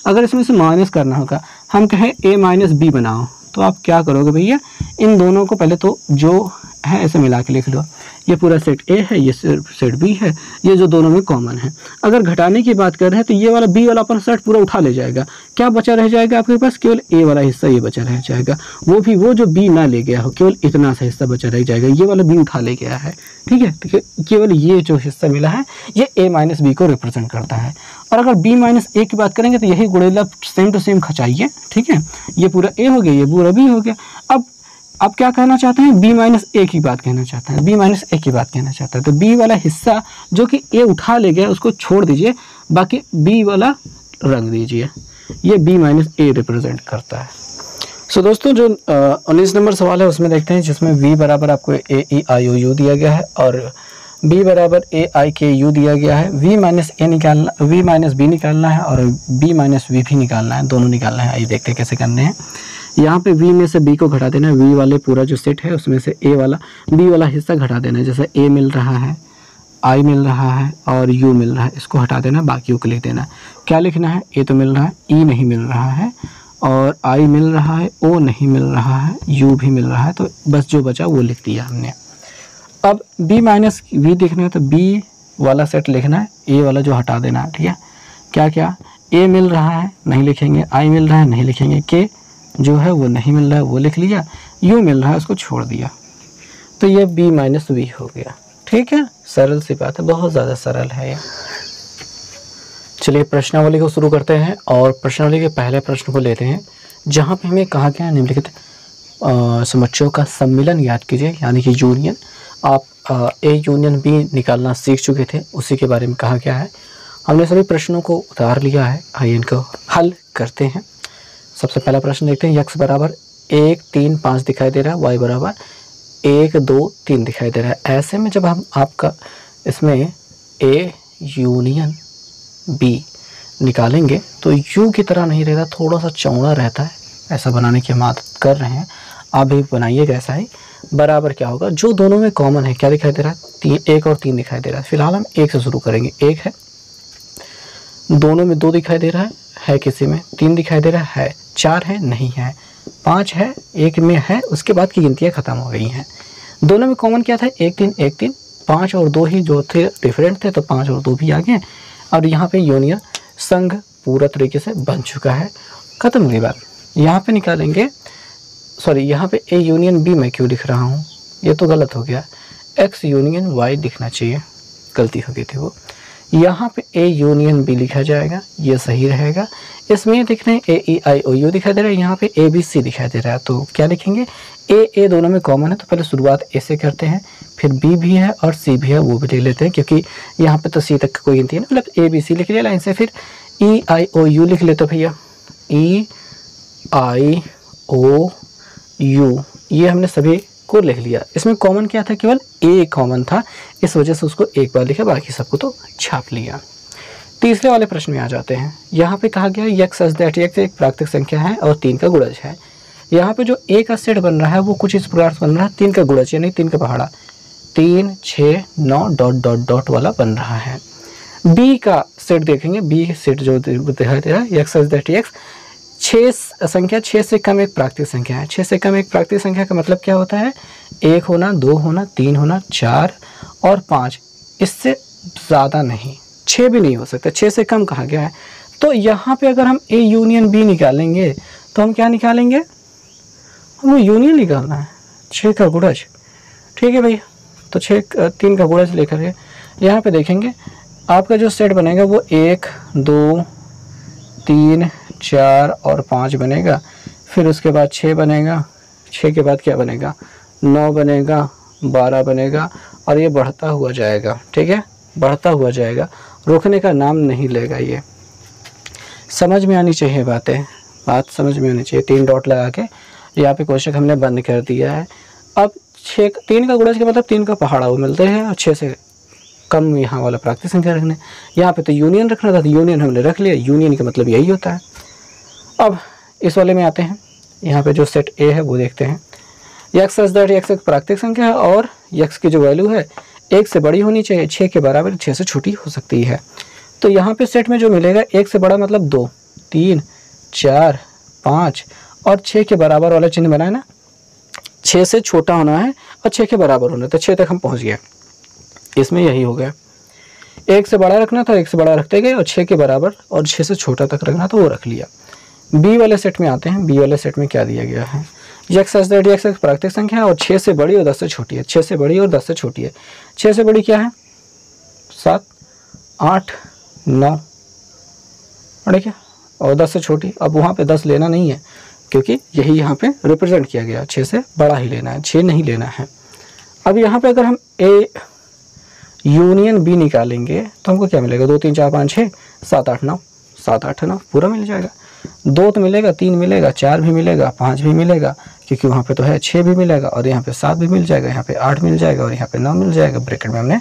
Speaker 1: अगर इसमें से माइनस करना होगा, हम कहें ए माइनस बी बनाओ, तो आप क्या करोगे भैया? इन दोनों को पहले तो जो है ऐसे मिला के लिख लो। ये पूरा सेट ए है, ये सेट बी है, ये जो दोनों में कॉमन है। अगर घटाने की बात कर रहे हैं तो ये वाला बी वाला अपन सेट पूरा उठा ले जाएगा। क्या बचा रह जाएगा आपके पास? केवल ए वाला हिस्सा ये बचा रह जाएगा। वो भी वो जो बी ना ले गया हो, केवल इतना सा हिस्सा बचा रह जाएगा। ये वाला बी उठा ले गया है। ठीक है, तो केवल ये जो हिस्सा मिला है ये ए माइनस बी को रिप्रेजेंट करता है। और अगर बी माइनस ए की बात करेंगे तो यही गुणेला सेम टू सेम खचाइए। ठीक है, ये पूरा ए हो गया, ये पूरा बी हो गया। अब क्या कहना चाहते हैं? b माइनस ए की बात कहना चाहते हैं, b माइनस ए की बात कहना चाहते हैं। तो b वाला हिस्सा जो कि a उठा ले गया उसको छोड़ दीजिए, बाकी b वाला रंग दीजिए। ये b माइनस ए रिप्रेजेंट करता है। सो दोस्तों, जो 19 नंबर सवाल है उसमें देखते हैं, जिसमें v बराबर आपको a e i o u दिया गया है और b बराबर a i k u दिया गया है। v माइनस ए निकालना, v माइनस बी निकालना है और b माइनस वी भी निकालना है, दोनों निकालना है। आइए देखते हैं कैसे करने हैं। यहाँ पे v में से b को घटा देना है। v वाले पूरा जो सेट है उसमें से a वाला b वाला हिस्सा घटा देना है। जैसे a मिल रहा है, i मिल रहा है और u मिल रहा है, इसको हटा देना, बाकियों को लिख देना। क्या लिखना है? a तो मिल रहा है, e नहीं मिल रहा है और i मिल रहा है, o नहीं मिल रहा है, u भी मिल रहा है, तो बस जो बचा वो लिख दिया हमने। अब b माइनस वी देखना है तो b वाला सेट लिखना है, a वाला जो हटा देना है। ठीक है, क्या क्या? a मिल रहा है, नहीं लिखेंगे। i मिल रहा है, नहीं लिखेंगे। k जो है वो नहीं मिल रहा है, वो लिख लिया। u मिल रहा है, उसको छोड़ दिया। तो ये b माइनस वी हो गया। ठीक है, सरल सी बात है, बहुत ज़्यादा सरल है ये। चलिए प्रश्नावली को शुरू करते हैं और प्रश्नावली के पहले प्रश्न को लेते हैं, जहाँ पे हमें कहा गया निम्नलिखित समुच्चयों का सम्मिलन याद कीजिए, यानी कि यूनियन। आप ए यूनियन बी निकालना सीख चुके थे, उसी के बारे में कहा गया है। हमने सभी प्रश्नों को उतार लिया है, आइए इनको हल करते हैं। सबसे पहला प्रश्न देखते हैं। x बराबर 1 3 5 दिखाई दे रहा है, y बराबर 1 2 3 दिखाई दे रहा है। ऐसे में जब हम आपका इसमें a यूनियन b निकालेंगे तो u की तरह नहीं रहता, थोड़ा सा चौड़ा रहता है। ऐसा बनाने की हम आदत कर रहे हैं, आप भी बनाइएगा ऐसा ही। बराबर क्या होगा? जो दोनों में कॉमन है, क्या दिखाई दे रहा है? 1 और 3 दिखाई दे रहा है। फिलहाल हम 1 से शुरू करेंगे। 1 है, दोनों में 2 दिखाई दे रहा है किसी में। 3 दिखाई दे रहा है, 4 है, नहीं है। 5 है, 1 में है, उसके बाद की गिनतियाँ खत्म हो गई हैं। दोनों में कॉमन क्या था? 1 3 1 3। 5 और 2 ही जो थे डिफरेंट थे, तो 5 और 2 भी आ गए। और यहाँ पे यूनियन संघ पूरा तरीके से बन चुका है, खत्म हुई बात। यहाँ पे निकालेंगे, सॉरी यहाँ पे ए यूनियन बी मैं क्यों लिख रहा हूँ, ये तो गलत हो गया। एक्स यूनियन वाई लिखना चाहिए, गलती हो गई थी वो। यहाँ पे ए यूनियन बी लिखा जाएगा, ये सही रहेगा। इसमें देख रहे हैं ए ई आई ओ यू दिखाई दे रहा है, यहाँ पे ए बी सी दिखाई दे रहा है, तो क्या लिखेंगे? ए दोनों में कॉमन है, तो पहले शुरुआत ए से करते हैं, फिर बी भी है और सी भी है, वो भी ले लेते हैं, क्योंकि यहाँ पे तो सी तक कोई गिनती है ना, मतलब ए बी सी लिख लिया लाइन से। फिर ई आई ओ यू लिख लेते भैया, E I O U, ये हमने सभी को लिख लिया। इसमें कॉमन क्या था, केवल ए कॉमन था, इस वजह से उसको एक बार लिखा, बाकी सबको तो छाप लिया। तीसरे वाले प्रश्न में आ जाते हैं। यहाँ पे कहा गया यक्स सच दैट यक्स एक प्राकृतिक संख्या है और 3 का गुणज है। यहाँ पे जो ए का सेट बन रहा है वो कुछ इस प्रकार से बन रहा है, 3 का गुणज यानी 3 का पहाड़ा, 3 6 9 डॉट डॉट डॉट वाला बन रहा है। बी का सेट देखेंगे, बी सेट जो दिखाई दे रहा है यक्स सच दैट यक्स, 6 संख्या 6 से कम एक प्राकृतिक संख्या है। 6 से कम एक प्राकृतिक संख्या का मतलब क्या होता है, 1 होना, 2 होना, 3 होना, 4 और 5, इससे ज़्यादा नहीं, 6 भी नहीं हो सकता, 6 से कम कहा गया है। तो यहाँ पे अगर हम ए यूनियन बी निकालेंगे तो हम क्या निकालेंगे, हमें यूनियन निकालना है, 6 का गुणज। ठीक है भैया, तो 3 का गुणज लेकर यहाँ पे देखेंगे आपका जो सेट बनेगा वो 1 2 3 4 और 5 बनेगा। फिर उसके बाद 6 बनेगा, 6 के बाद क्या बनेगा, 9 बनेगा, 12 बनेगा और ये बढ़ता हुआ जाएगा। ठीक है, बढ़ता हुआ जाएगा, रोकने का नाम नहीं लेगा। ये समझ में आनी चाहिए बातें, बात समझ में आनी चाहिए। 3 डॉट लगा के यहाँ पे कोष्टक हमने बंद कर दिया है। अब 3 का गुणज के मतलब 3 का पहाड़ा वो मिलते हैं और 6 से कम यहाँ वाला प्राकृतिक संख्या रखने। यहाँ पे तो यूनियन रखना था, तो यूनियन हमने रख लिया, यूनियन का मतलब यही होता है। अब इस वाले में आते हैं, यहाँ पे जो सेट ए है वो देखते हैं। यक्स सच दैट यक्स एक प्राकृतिक संख्या है और यक्स की जो वैल्यू है 1 से बड़ी होनी चाहिए, 6 के बराबर, 6 से छोटी हो सकती है। तो यहाँ पे सेट में जो मिलेगा 1 से बड़ा मतलब 2 3 4 5 और 6 के बराबर वाला चिन्ह बना है ना, 6 से छोटा होना है और 6 के बराबर होना है, तो 6 तक हम पहुँच गए। इसमें यही हो गया, 1 से बड़ा रखना था, 1 से बड़ा रखते गए और 6 के बराबर और 6 से छोटा तक रखना तो वो रख लिया। बी वाले सेट में आते हैं। बी वाले सेट में क्या दिया गया है, यक्स सच दैट यक्स एक प्राकृतिक संख्या है और 6 से बड़ी और 10 से छोटी है। 6 से बड़ी और 10 से छोटी है। 6 से बड़ी क्या है, 7 8 9, ठीक है, और 10 से छोटी, अब वहाँ पे 10 लेना नहीं है क्योंकि यही यहाँ पे रिप्रेजेंट किया गया, 6 से बड़ा ही लेना है, 6 नहीं लेना है। अब यहाँ पे अगर हम ए यूनियन बी निकालेंगे तो हमको क्या मिलेगा, 2 3 4 5 6 7 8 9, 7 8 9 पूरा मिल जाएगा। 2 तो मिलेगा, 3 मिलेगा, 4 भी मिलेगा, 5 भी मिलेगा क्योंकि वहाँ पे तो है, 6 भी मिलेगा और यहाँ पे 7 भी मिल जाएगा, यहाँ पे 8 मिल जाएगा और यहाँ पे 9 मिल जाएगा। ब्रैकेट में हमने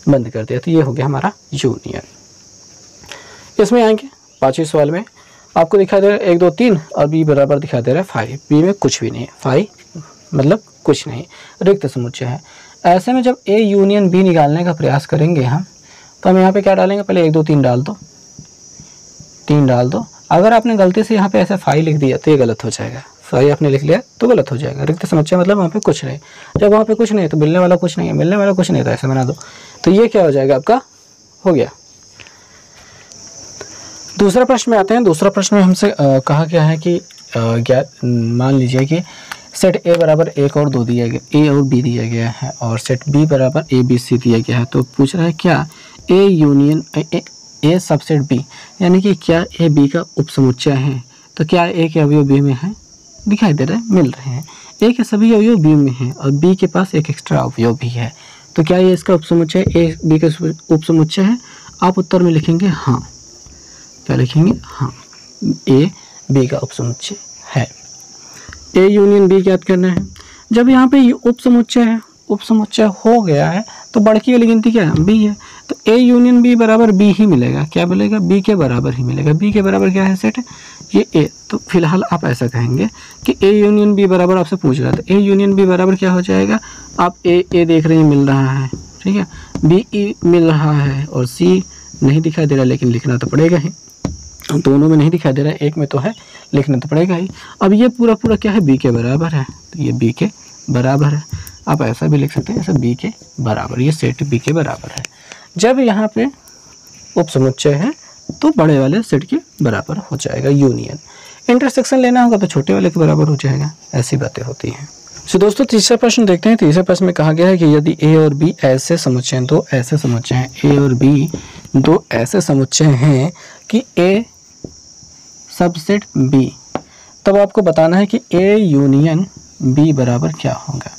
Speaker 1: बंद कर दिया, तो ये हो गया हमारा यूनियन। इसमें आएंगे 5वें सवाल में, आपको दिखा दे रहा है 1 2 3 और बी बराबर दिखा दे रहा है 5। बी में कुछ भी नहीं है, 5 मतलब कुछ नहीं, रिक्त समुच्चय है। ऐसे में जब ए यूनियन बी निकालने का प्रयास करेंगे हम, तो हम यहाँ पे क्या डालेंगे, पहले 1 2 3 डाल दो, 3 डाल दो। अगर आपने गलती से यहाँ पे ऐसा 5 लिख दिया तो ये गलत हो जाएगा, 5 आपने लिख लिया तो गलत हो जाएगा। रिक्त समुच्चय मतलब वहाँ पे कुछ नहीं, जब वहाँ पे कुछ नहीं तो मिलने वाला कुछ नहीं है, मिलने वाला कुछ नहीं तो ऐसे बना दो, तो ये क्या हो जाएगा आपका, हो गया। दूसरा प्रश्न में आते हैं। दूसरा प्रश्न में हमसे कहा गया है कि मान लीजिए कि सेट ए बराबर 1 और 2 दिया गया, ए और बी दिया गया है और सेट बी बराबर ए बी सी दिया गया है। तो पूछ रहा है क्या A union A subset B, यानी कि क्या ए बी का उपसमुच्चय है। तो क्या ए के अवयव बी में है, दिखाई दे रहे हैं, मिल रहे हैं। ए के सभी अवयव बी में हैं और बी के पास एक एक्स्ट्रा अवयव भी है, तो क्या ये इसका उपसमुच्चय ए बी का उपसमुच्चय है। आप उत्तर में लिखेंगे हाँ, क्या लिखेंगे, हाँ, ए बी का उपसमुच्चय है। ए यूनियन बी ज्ञात करना है। जब यहाँ पे उपसमुच्चय है, उपसमुच्चय हो गया है तो बढ़की वाली गिनती क्या है, बी है, तो ए यूनियन बी बराबर बी ही मिलेगा। क्या मिलेगा, बी के बराबर ही मिलेगा। बी के बराबर क्या है सेट, ये ए, तो फिलहाल आप ऐसा कहेंगे कि ए यूनियन बी बराबर आपसे पूछ रहा था, ए यूनियन बी बराबर क्या हो जाएगा, आप ए देख रहे हैं मिल रहा है, ठीक है, बी ई मिल रहा है और सी नहीं दिखाई दे रहा, लेकिन लिखना तो पड़ेगा ही, दोनों में नहीं दिखाई दे रहा है, एक में तो है, लिखना तो पड़ेगा ही। अब ये पूरा क्या है, बी के बराबर है, तो ये बी के बराबर है। आप ऐसा भी लिख सकते हैं, ऐसा बी के बराबर, ये सेट बी के बराबर है। जब यहाँ पे उपसमुच्चय है तो बड़े वाले सेट के बराबर हो जाएगा यूनियन। इंटरसेक्शन लेना होगा तो छोटे वाले के बराबर हो जाएगा, ऐसी बातें होती हैं। तो दोस्तों तीसरा प्रश्न देखते हैं। तीसरे प्रश्न में कहा गया है कि यदि ए और बी ऐसे समुच्चय हैं, दो ऐसे समुच्चय हैं, ए और बी दो ऐसे समुच्चय हैं कि ए सबसेट बी, तब आपको बताना है कि ए यूनियन बी बराबर क्या होगा।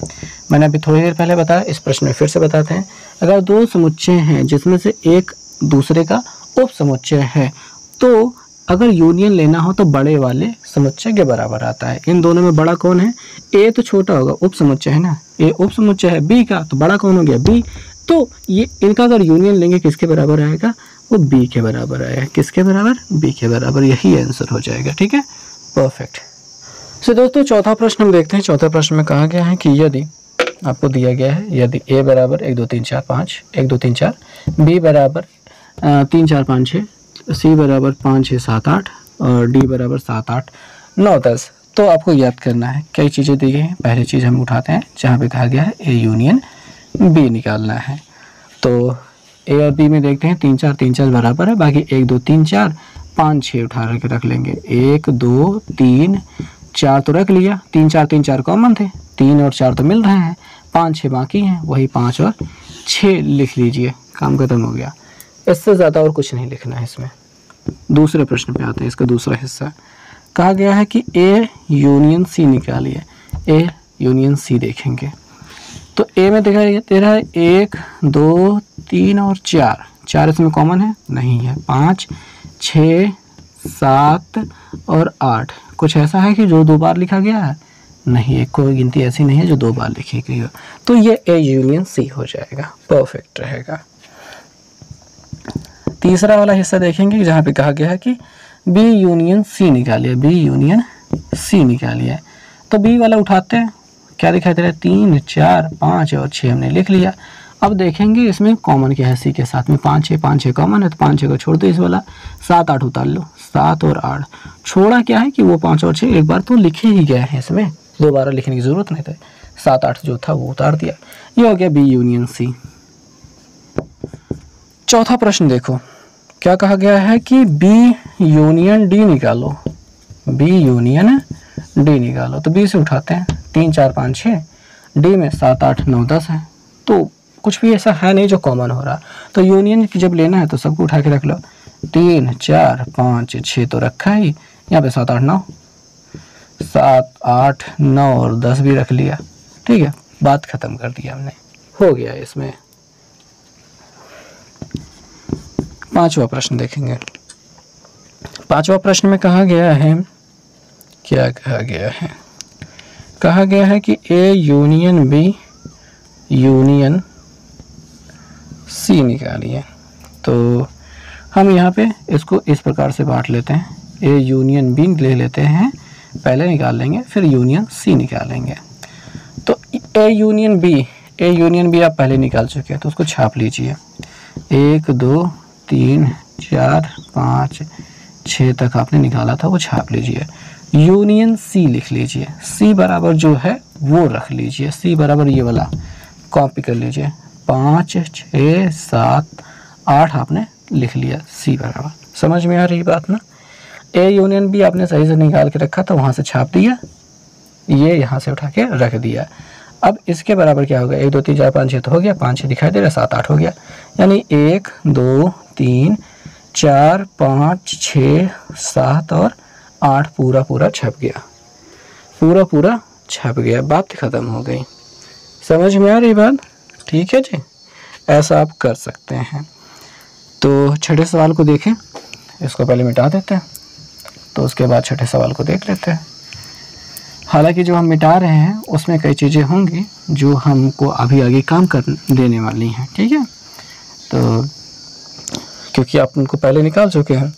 Speaker 1: मैंने अभी थोड़ी देर पहले बताया, इस प्रश्न में फिर से बताते हैं। अगर दो समुच्चय हैं जिसमें से एक दूसरे का उपसमुच्चय है, तो अगर यूनियन लेना हो तो बड़े वाले समुच्चय के बराबर आता है। इन दोनों में बड़ा कौन है? ए तो छोटा होगा, उप समुच्चय है ना, ए उप समुच्चय है बी का, तो बड़ा कौन हो गया? बी। तो ये इनका अगर यूनियन लेंगे किसके बराबर आएगा? वो बी के बराबर आएगा। किसके बराबर? बी के बराबर। यही आंसर हो जाएगा। ठीक है, परफेक्ट। सो दोस्तों चौथा प्रश्न हम देखते हैं। चौथा प्रश्न में कहा गया है कि यदि आपको दिया गया है, यदि ए बराबर 1 2 3 4 5 1 2 3 4, बी बराबर 3 4 5 6, सी बराबर 5 6 7 8 और डी बराबर 7 8 9 10, तो आपको याद करना है कई चीज़ें दी गई हैं। पहली चीज़ हम उठाते हैं जहाँ पे कहा गया है ए यूनियन बी निकालना है। तो ए और बी में देखते हैं 3 4 बराबर है, बाकी 1 2 3 4 5 6 उठा के रख लेंगे। 1 2 3 4 तो रख लिया, 3 4 कॉमन थे, 3 और 4 तो मिल रहे हैं, 5 6 बाकी हैं, वही 5 और 6 लिख लीजिए, काम खत्म हो गया। इससे ज़्यादा और कुछ नहीं लिखना है इसमें। दूसरे प्रश्न पे आते हैं। इसका दूसरा हिस्सा कहा गया है कि ए यूनियन सी निकालिए। ए यूनियन सी देखेंगे तो ए में दिखाई दे रहा है 1 2 3 और 4 इसमें कॉमन है नहीं है। 5 6 7 और 8 कुछ ऐसा है कि जो 2 बार लिखा गया है? नहीं, एक कोई गिनती ऐसी नहीं है जो 2 बार लिखी गई हो। तो ये ए यूनियन सी हो जाएगा, परफेक्ट रहेगा। तीसरा वाला हिस्सा देखेंगे जहाँ पे कहा गया है कि बी यूनियन सी निकालिए। बी यूनियन सी निकालिए तो बी वाला उठाते हैं, क्या दिखाई दे रहा है? 3 4 5 और 6 हमने लिख लिया। अब देखेंगे इसमें कॉमन क्या है? सी के साथ में 5 6 कॉमन है, तो 5 6 को छोड़ दो, इस वाला 7 8 उतार लो। 7 और 8 छोड़ा क्या है कि वो 5 और 6 एक बार तो लिखे ही गए हैं, इसमें दोबारा लिखने की जरूरत नहीं थी। 7 8 जो था वो उतार दिया। ये हो गया बी यूनियन सी। चौथा प्रश्न देखो, क्या कहा गया है कि बी यूनियन डी निकालो। बी यूनियन डी निकालो तो बी से उठाते हैं 3 4 5 6, डी में 7 8 9 10 है, तो कुछ भी ऐसा है नहीं जो कॉमन हो रहा। तो यूनियन जब लेना है तो सबको उठा के रख लो। 3 4 5 6 तो रखा ही, यहाँ पे 7 8 9, 7 8 9 और 10 भी रख लिया। ठीक है, बात खत्म कर दिया हमने, हो गया इसमें। पांचवा प्रश्न देखेंगे। पांचवा प्रश्न में कहा गया है, क्या कहा गया है? कहा गया है कि A union B union C निकालिए। तो हम यहाँ पे इसको इस प्रकार से बांट लेते हैं। ए यूनियन बी ले लेते हैं, पहले निकाल लेंगे, फिर यूनियन सी निकालेंगे। तो ए यूनियन बी आप पहले निकाल चुके हैं तो उसको छाप लीजिए। 1 2 3 4 5 6 तक आपने निकाला था, वो छाप लीजिए। यूनियन सी लिख लीजिए, सी बराबर जो है वो रख लीजिए। सी बराबर ये वाला कॉपी कर लीजिए। 5 6 7 8 आपने लिख लिया, सी बराबर। समझ में आ रही बात ना? ए यूनियन बी आपने सही से निकाल के रखा था, वहाँ से छाप दिया, ये यहाँ से उठा के रख दिया। अब इसके बराबर क्या होगा? 1 2 3 4 5 6 तो हो गया, 5 6 दिखाई दे रहा है, 7 8 हो गया। यानी 1 2 3 4 5 6 7 और 8 पूरा छप गया, पूरा छप गया। बात खत्म हो गई। समझ में आ रही बात? ठीक है जी, ऐसा आप कर सकते हैं। तो छठे सवाल को देखें, इसको पहले मिटा देते हैं, तो उसके बाद छठे सवाल को देख लेते हैं। हालांकि जो हम मिटा रहे हैं उसमें कई चीज़ें होंगी जो हमको अभी आगे काम कर देने वाली हैं। ठीक है, तो क्योंकि आप उनको पहले निकाल चुके हैं,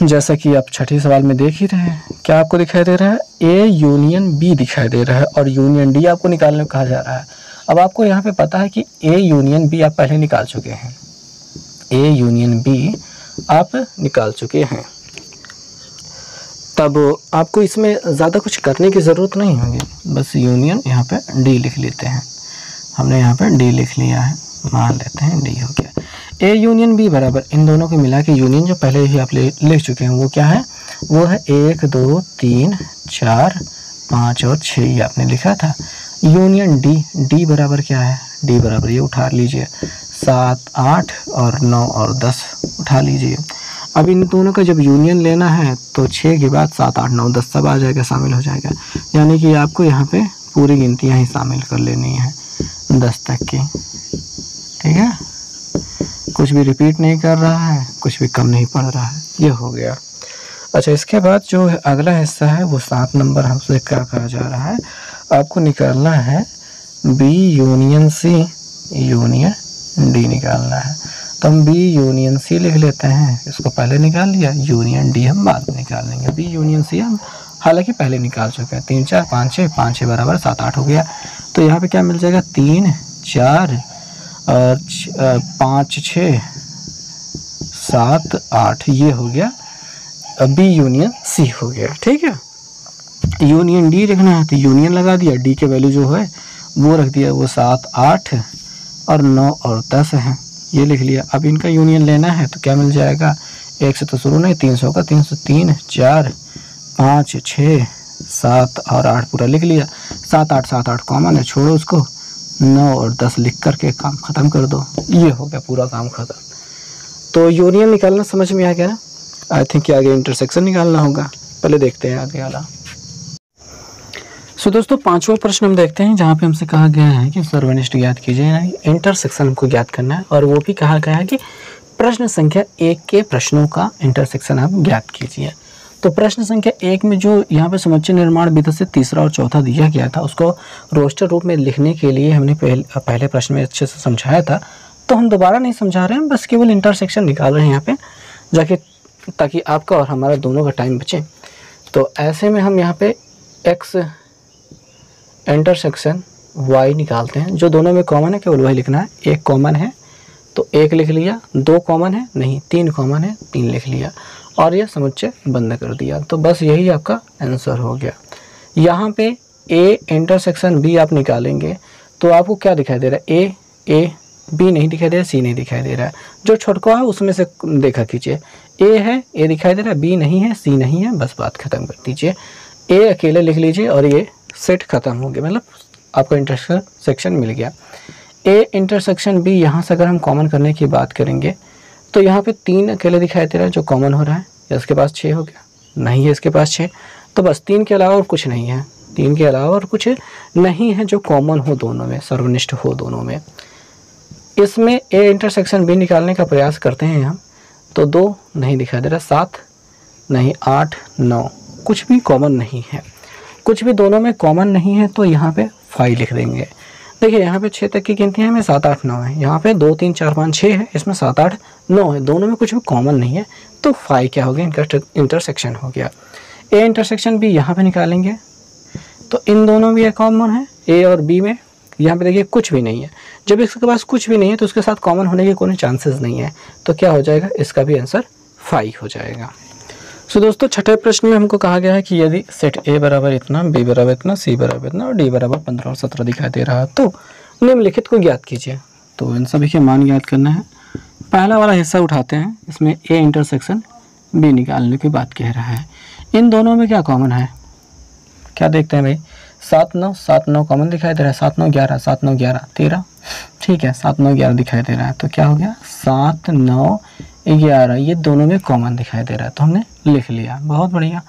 Speaker 1: जैसा कि आप छठे सवाल में देख ही रहे हैं। क्या आपको दिखाई दे रहा है? ए यूनियन बी दिखाई दे रहा है और यूनियन डी आपको निकालने को कहा जा रहा है। अब आपको यहाँ पे पता है कि ए यूनियन बी आप पहले निकाल चुके हैं। ए यूनियन बी आप निकाल चुके हैं, तब आपको इसमें ज़्यादा कुछ करने की ज़रूरत नहीं होगी। बस यूनियन यहाँ पे डी लिख लेते हैं। हमने यहाँ पे डी लिख लिया है, मान लेते हैं डी हो गया। ए यूनियन बी बराबर इन दोनों को मिला के यूनियन जो पहले ही आप लिख चुके हैं वो क्या है? वो है 1 2 3 4 5 और 6 ये आपने लिखा था। यूनियन डी बराबर क्या है? डी बराबर ये उठा लीजिए, 7 8 और 9 और 10 उठा लीजिए। अब इन दोनों का जब यूनियन लेना है तो 6 के बाद 7 8 9 10 सब आ जाएगा, शामिल हो जाएगा। यानी कि आपको यहाँ पे पूरी गिनतियाँ ही शामिल कर लेनी है 10 तक की। ठीक है, कुछ भी रिपीट नहीं कर रहा है, कुछ भी कम नहीं पड़ रहा है। ये हो गया। अच्छा, इसके बाद जो अगला हिस्सा है वो 7 नंबर हमसे क्या कहा जा रहा है, आपको निकालना है B union C union D निकालना है। तो हम बी यूनियन सी लिख लेते हैं, इसको पहले निकाल लिया, यूनियन डी हम बाद में निकाल लेंगे। बी यूनियन सी हम हालांकि पहले निकाल चुके हैं। 3 4 5 6, 5 6 बराबर 7 8 हो गया। तो यहाँ पे क्या मिल जाएगा, 3 4 और 5 6 7 8, ये हो गया बी यूनियन सी हो गया। ठीक है, यूनियन डी लिखना है तो यूनियन लगा दिया, डी के वैल्यू जो है वो रख दिया, वो 7 8 और 9 और 10 है, ये लिख लिया। अब इनका यूनियन लेना है तो क्या मिल जाएगा, 1 से तो शुरू नहीं, 300 का 303 4 5 6 7 और 8 पूरा लिख लिया। 7 8 कॉमन है, छोड़ो उसको, 9 और 10 लिख करके काम ख़त्म कर दो, ये हो गया पूरा काम ख़त्म। तो यूनियन निकालना समझ में आ गया ना। आई थिंक कि आगे इंटरसेक्शन निकालना होगा, पहले देखते हैं आगे वाला। सो दोस्तों, 5वां प्रश्न हम देखते हैं, जहाँ पे हमसे कहा गया है कि सर्वनिष्ठ ज्ञात कीजिए, इंटरसेक्शन हमको ज्ञात करना है, और वो भी कहा गया है कि प्रश्न संख्या 1 के प्रश्नों का इंटरसेक्शन आप ज्ञात कीजिए। तो प्रश्न संख्या 1 में जो यहाँ पे समुच्चय निर्माण विधि से तीसरा और चौथा दिया गया था, उसको रोस्टर रूप में लिखने के लिए हमने पहले प्रश्न में अच्छे से समझाया था, तो हम दोबारा नहीं समझा रहे हैं, बस केवल इंटरसेक्शन निकाल रहे हैं यहाँ पे जाके, ताकि आपका और हमारा दोनों का टाइम बचे। तो ऐसे में हम यहाँ पे x इंटरसेक्शन y निकालते हैं, जो दोनों में कॉमन है केवल वही लिखना है। 1 कॉमन है तो 1 लिख लिया, 2 कॉमन है नहीं, 3 कॉमन है 3 लिख लिया, और यह समुच्चय बंद कर दिया। तो बस यही आपका आंसर हो गया। यहाँ पे a इंटरसेक्शन b आप निकालेंगे तो आपको क्या दिखाई दे रहा है, a b नहीं दिखाई दे रहा, c नहीं दिखाई दे रहा है, जो छोटका है उसमें से देखा कीजिए, a है, a दिखाई दे रहा है, b नहीं है, c नहीं है, बस बात खत्म कर दीजिए। a अकेले लिख लीजिए और ये सेट खत्म हो गया, मतलब आपको इंटरसेक्शन मिल गया। a इंटरसेक्शन b, यहाँ से अगर हम कॉमन करने की बात करेंगे तो यहाँ पे 3 अकेले दिखाई दे रहा है जो कॉमन हो रहा है, या इसके पास 6 हो गया, नहीं है इसके पास 6, तो बस 3 के अलावा और कुछ नहीं है, 3 के अलावा और कुछ नहीं है जो कॉमन हो दोनों में, सर्वनिष्ठ हो दोनों में। इसमें a इंटरसेक्शन b निकालने का प्रयास करते हैं हम, तो 2 नहीं दिखाई दे रहा, 7 नहीं, 8 9, कुछ भी कॉमन नहीं है, कुछ भी दोनों में कॉमन नहीं है, तो यहाँ पे 5 लिख देंगे। देखिए यहाँ पे 6 तक की गिनती है, में 7 8 9 है, यहाँ पे 2 3 4 5 6 है, इसमें 7 8 9 है, दोनों में कुछ भी कॉमन नहीं है, तो 5 क्या हो गया, इंटरसेक्शन हो गया। a इंटरसेक्शन b यहाँ पे निकालेंगे तो इन दोनों में कॉमन है, a और b में यहाँ पे देखिए कुछ भी नहीं है। जब इसके पास कुछ भी नहीं है तो उसके साथ कॉमन होने के कोई चांसेस नहीं है, तो क्या हो जाएगा, इसका भी आंसर 5 हो जाएगा। सो दोस्तों, छठे प्रश्न में हमको कहा गया है कि यदि सेट a बराबर इतना, b बराबर इतना, c बराबर इतना और d बराबर 15 और 17 दिखाई दे रहा है, तो निम्नलिखित को ज्ञात कीजिए। तो इन सभी के मान ज्ञात करना है। पहला वाला हिस्सा उठाते हैं, इसमें a इंटरसेक्शन b निकालने की बात कह रहा है। इन दोनों में क्या कॉमन है, क्या देखते हैं भाई, 7 9 कॉमन दिखाई दे रहा है, 7 9 11, 7 9 11 13, ठीक है, 7 9 11 दिखाई दे रहा है, तो क्या हो गया, 7 9 11, ये दोनों में कॉमन दिखाई दे रहा है, तो हमने लिख लिया, बहुत बढ़िया।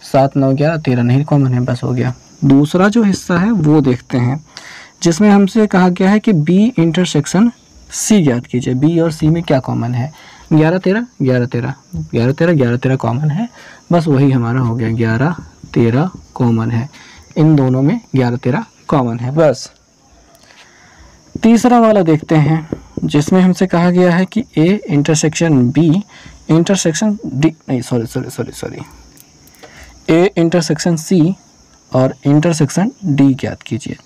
Speaker 1: 7 9 11 13 नहीं कॉमन है, बस हो गया। दूसरा जो हिस्सा है वो देखते हैं, जिसमें हमसे कहा गया है कि b इंटरसेक्शन c ज्ञात कीजिए। b और c में क्या कॉमन है, 11 13 11 13 11 13 11 13 कॉमन है, बस वही हमारा हो गया, 11 13 कॉमन है, इन दोनों में 11 13 कॉमन है, बस। तीसरा वाला देखते हैं, जिसमें हमसे कहा गया है कि a intersection b intersection d, नहीं सॉरी, a इंटरसेक्शन c और इंटरसेक्शन d ज्ञात कीजिए।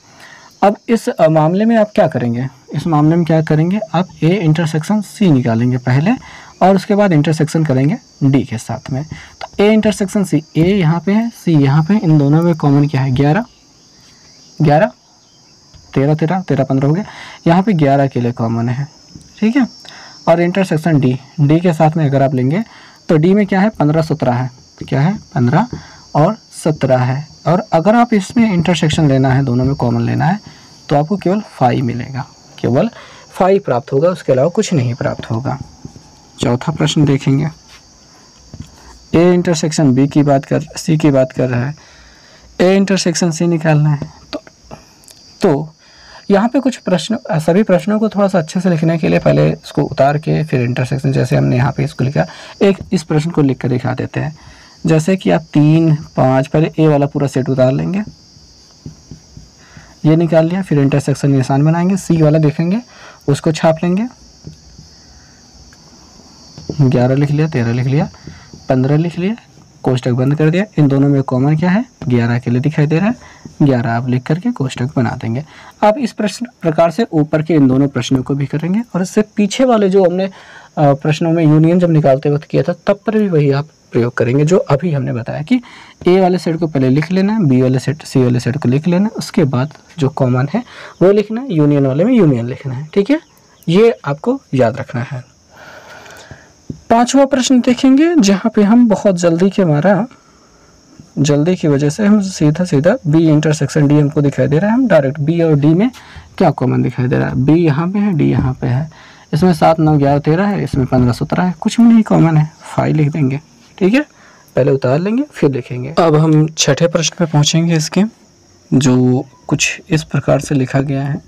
Speaker 1: अब इस मामले में आप क्या करेंगे, इस मामले में क्या करेंगे, आप a इंटरसेक्शन c निकालेंगे पहले, और उसके बाद इंटरसेक्शन करेंगे d के साथ में। तो a इंटरसेक्शन c, a यहाँ पे है, c यहाँ पे, इन दोनों में कॉमन क्या है, 11 11 13 13 13 15 हो गया, यहाँ पे 11 के लिए कॉमन है, ठीक है। और इंटरसेक्शन d के साथ में अगर आप लेंगे तो d में क्या है, 15 17 है, क्या है, 15 और 17 है। और अगर आप इसमें इंटरसेक्शन लेना है, दोनों में कॉमन लेना है, तो आपको केवल 5 मिलेगा, केवल 5 प्राप्त होगा, उसके अलावा कुछ नहीं प्राप्त होगा। चौथा प्रश्न देखेंगे, a इंटरसेक्शन b की बात कर, c की बात कर रहा है, a इंटरसेक्शन c निकालना है। तो यहाँ पे कुछ प्रश्न, सभी प्रश्नों को थोड़ा सा अच्छे से लिखने के लिए पहले इसको उतार के फिर इंटरसेक्शन, जैसे हमने यहाँ पे इसको लिखा, एक इस प्रश्न को लिख कर दिखा देते हैं। जैसे कि आप 3, 5 पहले ए वाला पूरा सेट उतार लेंगे, ये निकाल लिया, फिर इंटरसेक्शन निशान बनाएंगे, सी वाला देखेंगे उसको छाप लेंगे, 11 लिख लिया, 13 लिख लिया, 15 लिख लिया, कोष्टक बंद कर दिया। इन दोनों में कॉमन क्या है, 11 के लिए दिखाई दे रहा है, 11 आप लिख करके कोष्टक बना देंगे। आप इस प्रकार से ऊपर के इन दोनों प्रश्नों को भी करेंगे और इससे पीछे वाले जो हमने प्रश्नों में यूनियन जब निकालते वक्त किया था तब पर भी वही आप प्रयोग करेंगे जो अभी हमने बताया कि ए वाले सेट को पहले लिख लेना है, बी वाले सेट, सी वाले सेट को लिख लेना है, उसके बाद जो कॉमन है वो लिखना है, यूनियन वाले में यूनियन लिखना है। ठीक है, ये आपको याद रखना है। 5वां प्रश्न देखेंगे जहाँ पे हम बहुत जल्दी की वजह से हम सीधा बी इंटरसेक्शन डी हमको दिखाई दे रहा है, हम डायरेक्ट बी और डी में क्या कॉमन दिखाई दे रहा है, बी यहाँ पे है, डी यहाँ पे है, इसमें 7, 9, 11, 13 है, इसमें 15, 17 है, कुछ भी नहीं कॉमन है, 5 लिख देंगे। ठीक है, पहले उतार लेंगे फिर लिखेंगे। अब हम छठे प्रश्न पे पहुँचेंगे इसके, जो कुछ इस प्रकार से लिखा गया है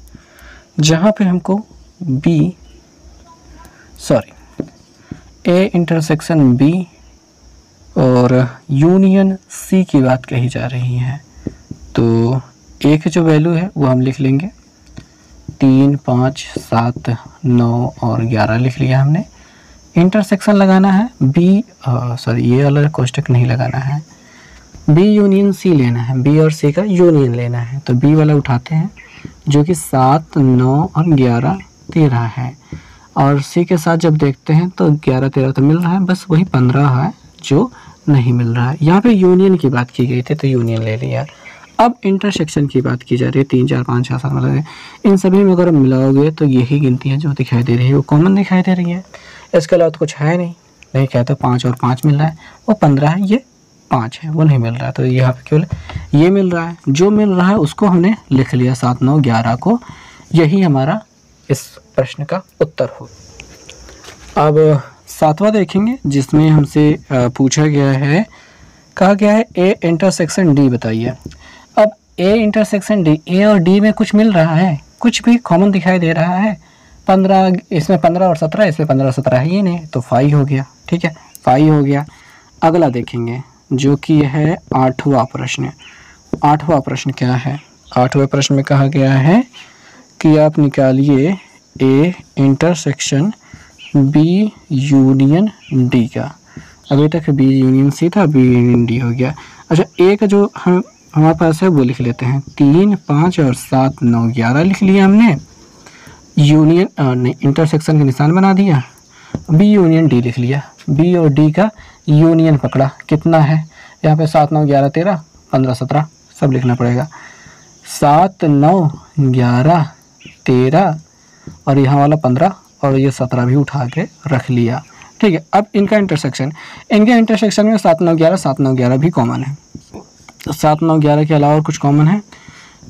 Speaker 1: जहाँ पे हमको ए इंटरसेक्शन बी और यूनियन सी की बात कही जा रही है। तो ए की जो वैल्यू है वो हम लिख लेंगे, 3, 5, 7, 9 और 11 लिख लिया हमने। इंटरसेक्शन लगाना है ये वाला कोष्टक नहीं लगाना है, बी यूनियन सी लेना है, बी और सी का यूनियन लेना है। तो बी वाला उठाते हैं जो कि 7, 9 और 11, 13 है, और सी के साथ जब देखते हैं तो 11, 13 तो मिल रहा है, बस वही 15 है जो नहीं मिल रहा है। यहाँ पे यूनियन की बात की गई थी तो यूनियन ले लिया। अब इंटरसेक्शन की बात की जा रही है, 3, 4, 5, 6, 7 मतलब इन सभी में अगर मिलाओगे तो यही गिनतियाँ जो दिखाई दे रही है वो कॉमन दिखाई दे रही है, इसके अलावा तो कुछ है नहीं कहते 5 और 5 मिल रहा है, वो 15 है, ये 5 है, वो नहीं मिल रहा है। तो यहाँ पे केवल ये मिल रहा है, जो मिल रहा है उसको हमने लिख लिया 7, 9, 11 को, यही हमारा इस प्रश्न का उत्तर हो। अब 7वां देखेंगे जिसमें हमसे पूछा गया है, कहा गया है ए इंटरसेक्शन डी बताइए। अब ए इंटरसेक्शन डी, ए और डी में कुछ मिल रहा है, कुछ भी कॉमन दिखाई दे रहा है, 15 इसमें 15 और 17, इसमें 15, 17 है ही नहीं, तो 5 हो गया। ठीक है, 5 हो गया। अगला देखेंगे जो कि है 8वां प्रश्न। 8वां प्रश्न क्या है, 8वें प्रश्न में कहा गया है कि आप निकालिए A intersection B union D का। अभी तक बी यूनियन सी था, बी यूनियन डी हो गया। अच्छा, ए का जो हमारे पास है वो लिख लेते हैं, 3, 5 और 7, 9, 11 लिख लिया हमने, यूनियन नहीं इंटरसेक्शन का निशान बना दिया, बी यूनियन डी लिख लिया, बी और डी का यूनियन पकड़ा, कितना है यहाँ पे 7, 9, 11, 13, 15, 17 सब लिखना पड़ेगा, 7, 9, 11, 13 और यहाँ वाला 15 और ये 17 भी उठा के रख लिया। ठीक है, अब इनका इंटरसेक्शन, इनके इंटरसेक्शन में 7, 9, 11, 7, 9, 11 भी कॉमन है। तो 7, 9, 11 के अलावा और कुछ कॉमन है,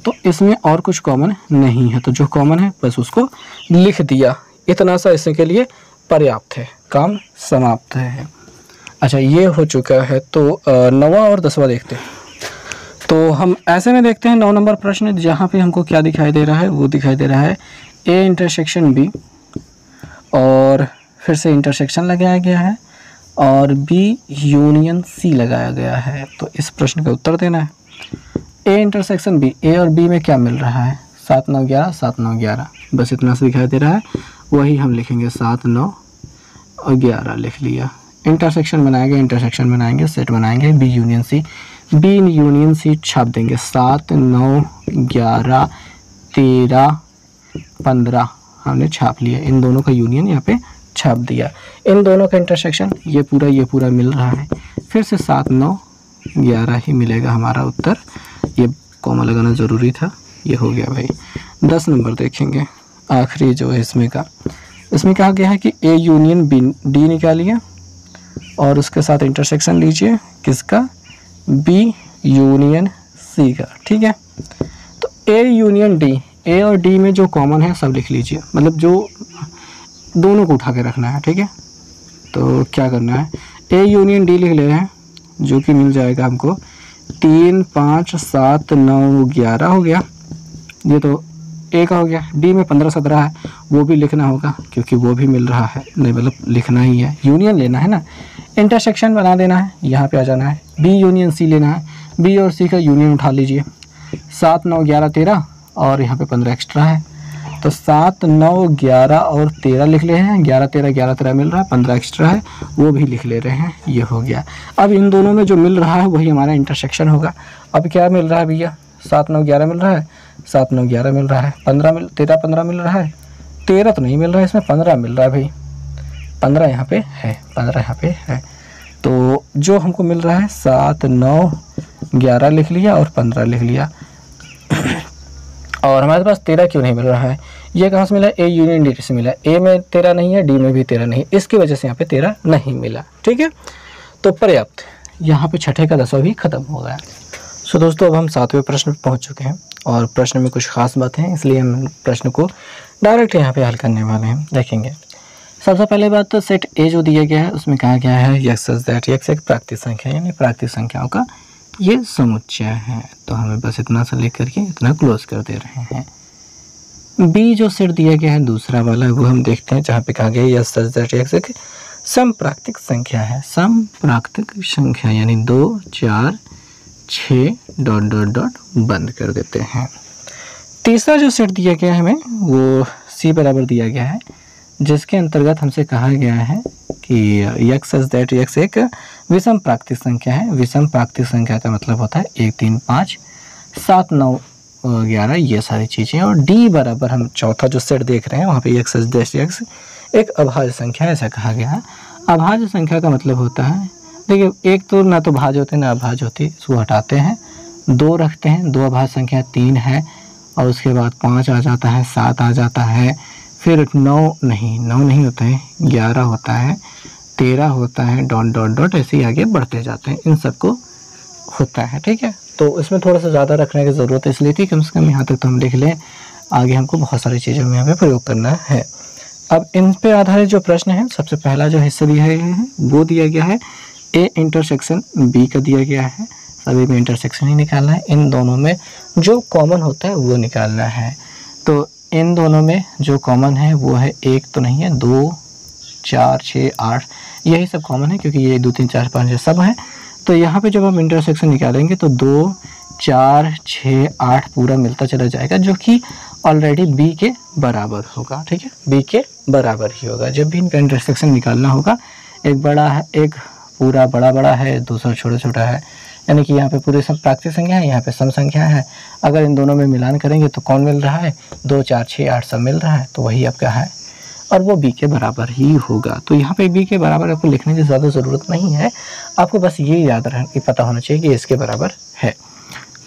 Speaker 1: तो इसमें और कुछ कॉमन नहीं है, तो जो कॉमन है बस उसको लिख दिया, इतना सा इसके लिए पर्याप्त है, काम समाप्त है। अच्छा, ये हो चुका है। तो 9वां और 10वां देखते हैं। तो हम ऐसे में देखते हैं 9 नंबर प्रश्न, जहाँ पे हमको क्या दिखाई दे रहा है, वो दिखाई दे रहा है ए इंटरसेक्शन बी और फिर से इंटरसेक्शन लगाया गया है और बी यूनियन सी लगाया गया है। तो इस प्रश्न का उत्तर देना है। ए इंटरसेक्शन बी, ए और बी में क्या मिल रहा है, 7, 9, 11, 7, 9, 11, बस इतना से दिखाई दे रहा है, वही हम लिखेंगे, 7, 9 और 11 लिख लिया। इंटरसेक्शन बनाएंगे, सेट बनाएंगे, B union C, B union C छाप देंगे, 7, 9, 11, 13, 15 हमने छाप लिया, इन दोनों का यूनियन यहाँ पे छाप दिया। इन दोनों का इंटरसेक्शन ये पूरा मिल रहा है, फिर से 7, 9, 11 ही मिलेगा हमारा उत्तर। ये कॉमा लगाना ज़रूरी था, ये हो गया भाई। 10 नंबर देखेंगे, आखिरी जो है इसमें कहा गया है कि ए यूनियन डी निकालिए और उसके साथ इंटरसेक्शन लीजिए, किसका, बी यूनियन सी का। ठीक है, तो ए यूनियन डी, ए और डी में जो कॉमन है सब लिख लीजिए, मतलब जो दोनों को उठा के रखना है। ठीक है, तो क्या करना है, ए यूनियन डी लिख ले रहे हैं, जो कि मिल जाएगा हमको 3, 5, 7, 9, 11 हो गया। ये तो ए का हो गया। डी में 15 17 है, वो भी लिखना होगा क्योंकि वो भी मिल रहा है, नहीं मतलब लिखना ही है, यूनियन लेना है ना, इंटरसेक्शन बना देना है, यहाँ पे आ जाना है। बी यूनियन सी लेना है, बी और सी का यूनियन उठा लीजिए। 7 9 11 13 और यहाँ पे 15 एक्स्ट्रा है, तो 7 9 11 और 13 लिख ले हैं। 11 13 मिल रहा है, 15 एक्स्ट्रा है, वो भी लिख ले रहे हैं। ये हो गया। अब इन दोनों में जो मिल रहा है वही हमारा इंटरसेक्शन होगा। अब क्या मिल रहा है भैया, 7 9 11 मिल रहा है, 7 9 11 मिल रहा है, 13 15 मिल रहा है, 13 तो नहीं मिल रहा है, इसमें 15 मिल रहा है भाई, 15 यहाँ पे है, 15 यहाँ पे है। तो जो हमको मिल रहा है 7 9 11 लिख लिया और 15 लिख लिया। और हमारे पास 13 क्यों नहीं मिल रहा है, ये कहाँ से मिला, ए यूनियन डी से मिला। ए में 13 नहीं है, डी में भी 13 नहीं, इसकी वजह से यहाँ पे 13 नहीं मिला। ठीक है, तो पर्याप्त। यहाँ पे छठे का 10वां भी खत्म हो गया। सो दोस्तों, अब हम 7वें प्रश्न पर पहुँच चुके हैं और प्रश्न में कुछ खास बातें हैं, इसलिए हम प्रश्न को डायरेक्ट यहाँ पे हल करने वाले हैं। देखेंगे सबसे पहले बात तो सेट ए जो दिया गया है उसमें कहा गया है यक्स दैट यक्स एक प्राकृतिक संख्या, यानी प्राकृतिक संख्याओं का ये समुच्चय है। तो हमें बस इतना सा लेकर के इतना क्लोज कर दे रहे हैं। बी जो सेट दिया गया है दूसरा वाला, वो हम देखते हैं जहाँ पे कहा गया है यक्स दैट यक्स एक समप्राकृतिक संख्या है। समप्राकृतिक संख्या यानी 2 4 6 ... बंद कर देते हैं। तीसरा जो सेट दिया गया है हमें वो सी बराबर दिया गया है, जिसके अंतर्गत हमसे कहा गया है कि यक्स दैट यक्स एक विषम प्राकृतिक संख्या है। विषम प्राकृतिक संख्या का मतलब होता है 1 3 5 7 9 11 ये सारी चीज़ें। और डी बराबर हम चौथा जो सेट देख रहे हैं वहाँ पे यक्स दैट यक्स एक अभाज्य संख्या ऐसा कहा गया है। अभाज्य संख्या का मतलब होता है, देखिए एक तो ना तो भाज्य होते ना अभाज्य होती, इसको हटाते हैं, 2 रखते हैं, 2 अभाज्य संख्या 3 है और उसके बाद 5 आ जाता है, 7 आ जाता है, फिर 9 नहीं होता है, 11 होता है, 13 होता है, ... ऐसे ही आगे बढ़ते जाते हैं, इन सबको होता है। ठीक है, तो इसमें थोड़ा सा ज़्यादा रखने की ज़रूरत है, इसलिए थी कम से कम यहाँ तक तो हम लिख लें, आगे हमको बहुत सारी चीज़ों में यहाँ पे प्रयोग करना है। अब इन पे आधारित जो प्रश्न है, सबसे पहला जो हिस्सा दिया गया है वो दिया गया है ए इंटरसेक्शन बी का दिया गया है। सभी में इंटरसेक्शन ही निकालना है, इन दोनों में जो कॉमन होता है वो निकालना है। तो इन दोनों में जो कॉमन है वो है, एक तो नहीं है, 2 4 6 8 यही सब कॉमन है क्योंकि ये 2 3 4 5 सब है। तो यहाँ पे जब हम इंटरसेक्शन निकालेंगे तो 2 4 6 8 पूरा मिलता चला जाएगा, जो कि ऑलरेडी बी के बराबर होगा। ठीक है, बी के बराबर ही होगा। जब भी इनका इंटरसेक्शन निकालना होगा, एक बड़ा है, एक पूरा बड़ा है, दूसरा छोटा है, यानी कि यहाँ पे पूरे सब प्राकृतिक संख्या है, यहाँ पे सम संख्या है। अगर इन दोनों में मिलान करेंगे तो कौन मिल रहा है, 2 4 6 8 सब मिल रहा है, तो वही आपका है और वो बी के बराबर ही होगा। तो यहाँ पे बी के बराबर आपको लिखने की ज़्यादा ज़रूरत नहीं है, आपको बस ये याद रखना, पता होना चाहिए कि इसके बराबर है।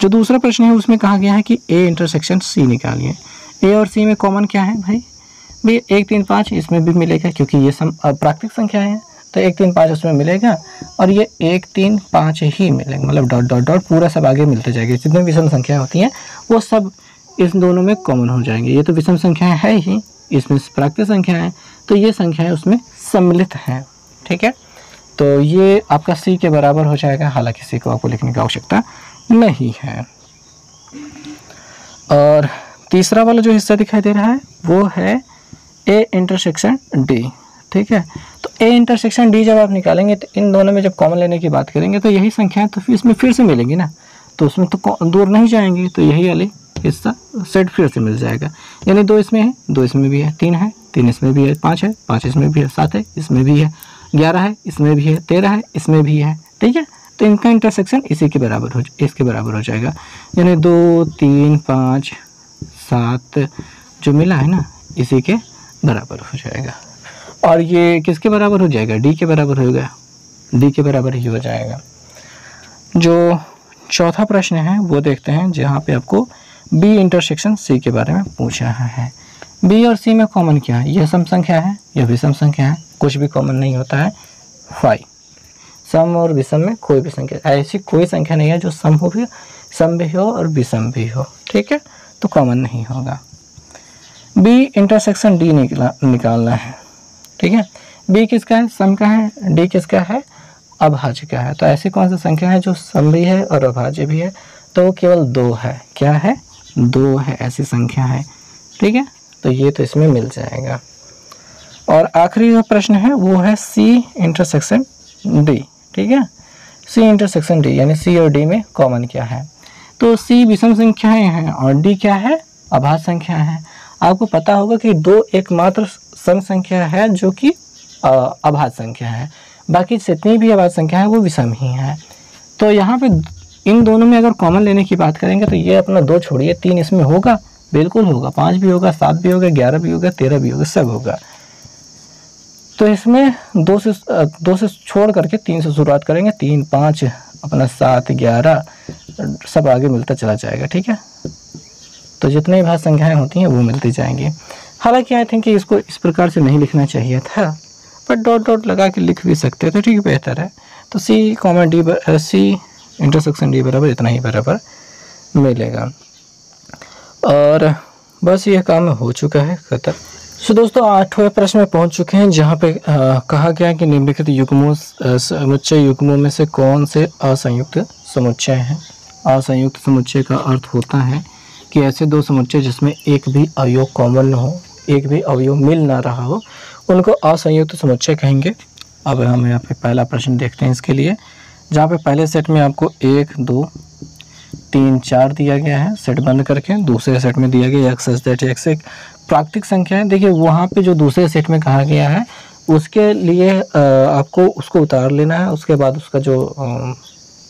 Speaker 1: जो दूसरा प्रश्न है उसमें कहा गया है कि ए इंटरसेक्शन सी निकालिए। ए और सी में कॉमन क्या है भाई, 1 3 5 इसमें भी मिलेगा क्योंकि ये सम प्राकृतिक संख्या है, तो 1 3 5 उसमें मिलेगा और ये 1 3 5 ही मिलेगा, मतलब ... पूरा सब आगे मिलते जाएंगे। जितने विषम संख्या होती हैं वो सब इस दोनों में कॉमन हो जाएंगे। ये तो विषम संख्या है ही, इसमें प्राकृतिक संख्या है, तो ये संख्या है उसमें सम्मिलित है। ठीक है, तो ये आपका सी के बराबर हो जाएगा, हालांकि सी को आपको लिखने की आवश्यकता नहीं है। और तीसरा वाला जो हिस्सा दिखाई दे रहा है वो है ए इंटरसेक्शन डी। ठीक है, तो ए इंटरसेक्शन डी जब आप निकालेंगे तो इन दोनों में जब कॉमन लेने की बात करेंगे तो यही संख्या है, तो फिर इसमें फिर से मिलेंगी ना, तो उसमें तो दूर नहीं जाएंगे, तो यही वाली हिस्सा सेट फिर से मिल जाएगा। यानी 2 इसमें है, 2 इसमें भी है, 3 है, 3 इसमें भी है, 5 है, 5 इसमें भी है, 7 है, इसमें भी है, 11 है, इसमें भी है, 13 है, इसमें भी है। ठीक है, तो इनका इंटरसेक्शन इसी के बराबर इसके बराबर हो जाएगा, यानी 2 3 5 7 जो मिला है ना इसी के बराबर हो जाएगा। और ये किसके बराबर हो जाएगा, डी के बराबर होगा, डी के बराबर ही हो जाएगा। जो चौथा प्रश्न है वो देखते हैं, जहाँ पे आपको बी इंटरसेक्शन सी के बारे में पूछा है। बी और सी में कॉमन क्या है, यह सम संख्या है, यह विषम संख्या है, कुछ भी कॉमन नहीं होता है। 5 सम और विषम में कोई भी संख्या, ऐसी कोई संख्या नहीं है जो सम भी हो और विषम भी हो। ठीक है, तो कॉमन नहीं होगा। बी इंटरसेक्शन डी निकालना है। ठीक है, बी किसका है, सम का है, डी किसका है, अभाज्य का है। तो ऐसी कौन सी संख्या है जो सम भी है और अभाज्य भी है, तो वो केवल 2 है। क्या है, 2 है, ऐसी संख्या है। ठीक है, तो ये तो इसमें मिल जाएगा। और आखिरी जो प्रश्न है वो है C इंटरसेक्शन D, ठीक है, C इंटरसेक्शन D यानी C और D में कॉमन क्या है। तो C विषम संख्याएं हैं और D क्या है, अभाज्य संख्या है। आपको पता होगा कि दो एकमात्र सम संख्या है जो कि अभाज्य संख्या है, बाकी जितनी भी अभाज्य संख्या है वो विषम ही है। तो यहाँ पे इन दोनों में अगर कॉमन लेने की बात करेंगे तो ये अपना 2 छोड़िए 3 इसमें होगा, बिल्कुल होगा, 5 भी होगा, 7 भी होगा, 11 भी होगा, 13 भी होगा, सब होगा। तो इसमें 2 से छोड़ करके 3 से शुरुआत करेंगे, 3 5 अपना 7 11 सब आगे मिलता चला जाएगा, ठीक है। तो जितनी भाज्य संख्याएं होती हैं वो मिलती जाएंगी। हालांकि आई थिंक कि इसको इस प्रकार से नहीं लिखना चाहिए था, पर डॉट डॉट लगा के लिख भी सकते थे, ठीक है, बेहतर है। तो C इंटरसेक्शन D बराबर इतना ही बराबर मिलेगा। और बस ये काम हो चुका है खत्म। सो दोस्तों 8वें प्रश्न में पहुंच चुके हैं, जहां पे कहा गया कि निम्नलिखित युग्मों समुच्चय युग्मों में से कौन से असंयुक्त समुच्चय हैं। असंयुक्त समुच्चय का अर्थ होता है कि ऐसे दो समुच्चय जिसमें एक भी अवयव कॉमन न हो, एक भी अवयव मिल ना रहा हो, उनको असंयुक्त समुच्चय कहेंगे। अब हम यहाँ पे पहला प्रश्न देखते हैं इसके लिए, जहाँ पे पहले सेट में आपको 1 2 3 4 दिया गया है सेट बंद करके, दूसरे सेट में दिया गया x एक प्राकृतिक संख्या है। देखिए वहाँ पे जो दूसरे सेट में कहा गया है उसके लिए आपको उसको उतार लेना है, उसके बाद उसका जो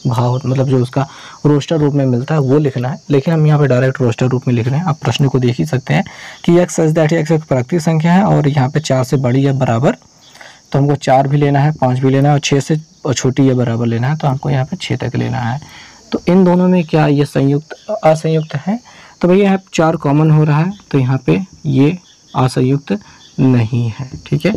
Speaker 1: भाव मतलब जो उसका रोस्टर रूप में मिलता है वो लिखना है। लेकिन हम यहाँ पे डायरेक्ट रोस्टर रूप में लिख रहे हैं। आप प्रश्न को देख ही सकते हैं कि x एक प्राकृतिक संख्या है और यहाँ पे 4 से बड़ी या बराबर, तो हमको 4 भी लेना है, 5 भी लेना है और 6 से छोटी या बराबर लेना है, तो हमको यहाँ पे 6 तक लेना है। तो इन दोनों में क्या ये संयुक्त असंयुक्त है, तो भैया यहाँ 4 कॉमन हो रहा है, तो यहाँ पे ये असंयुक्त नहीं है, ठीक है,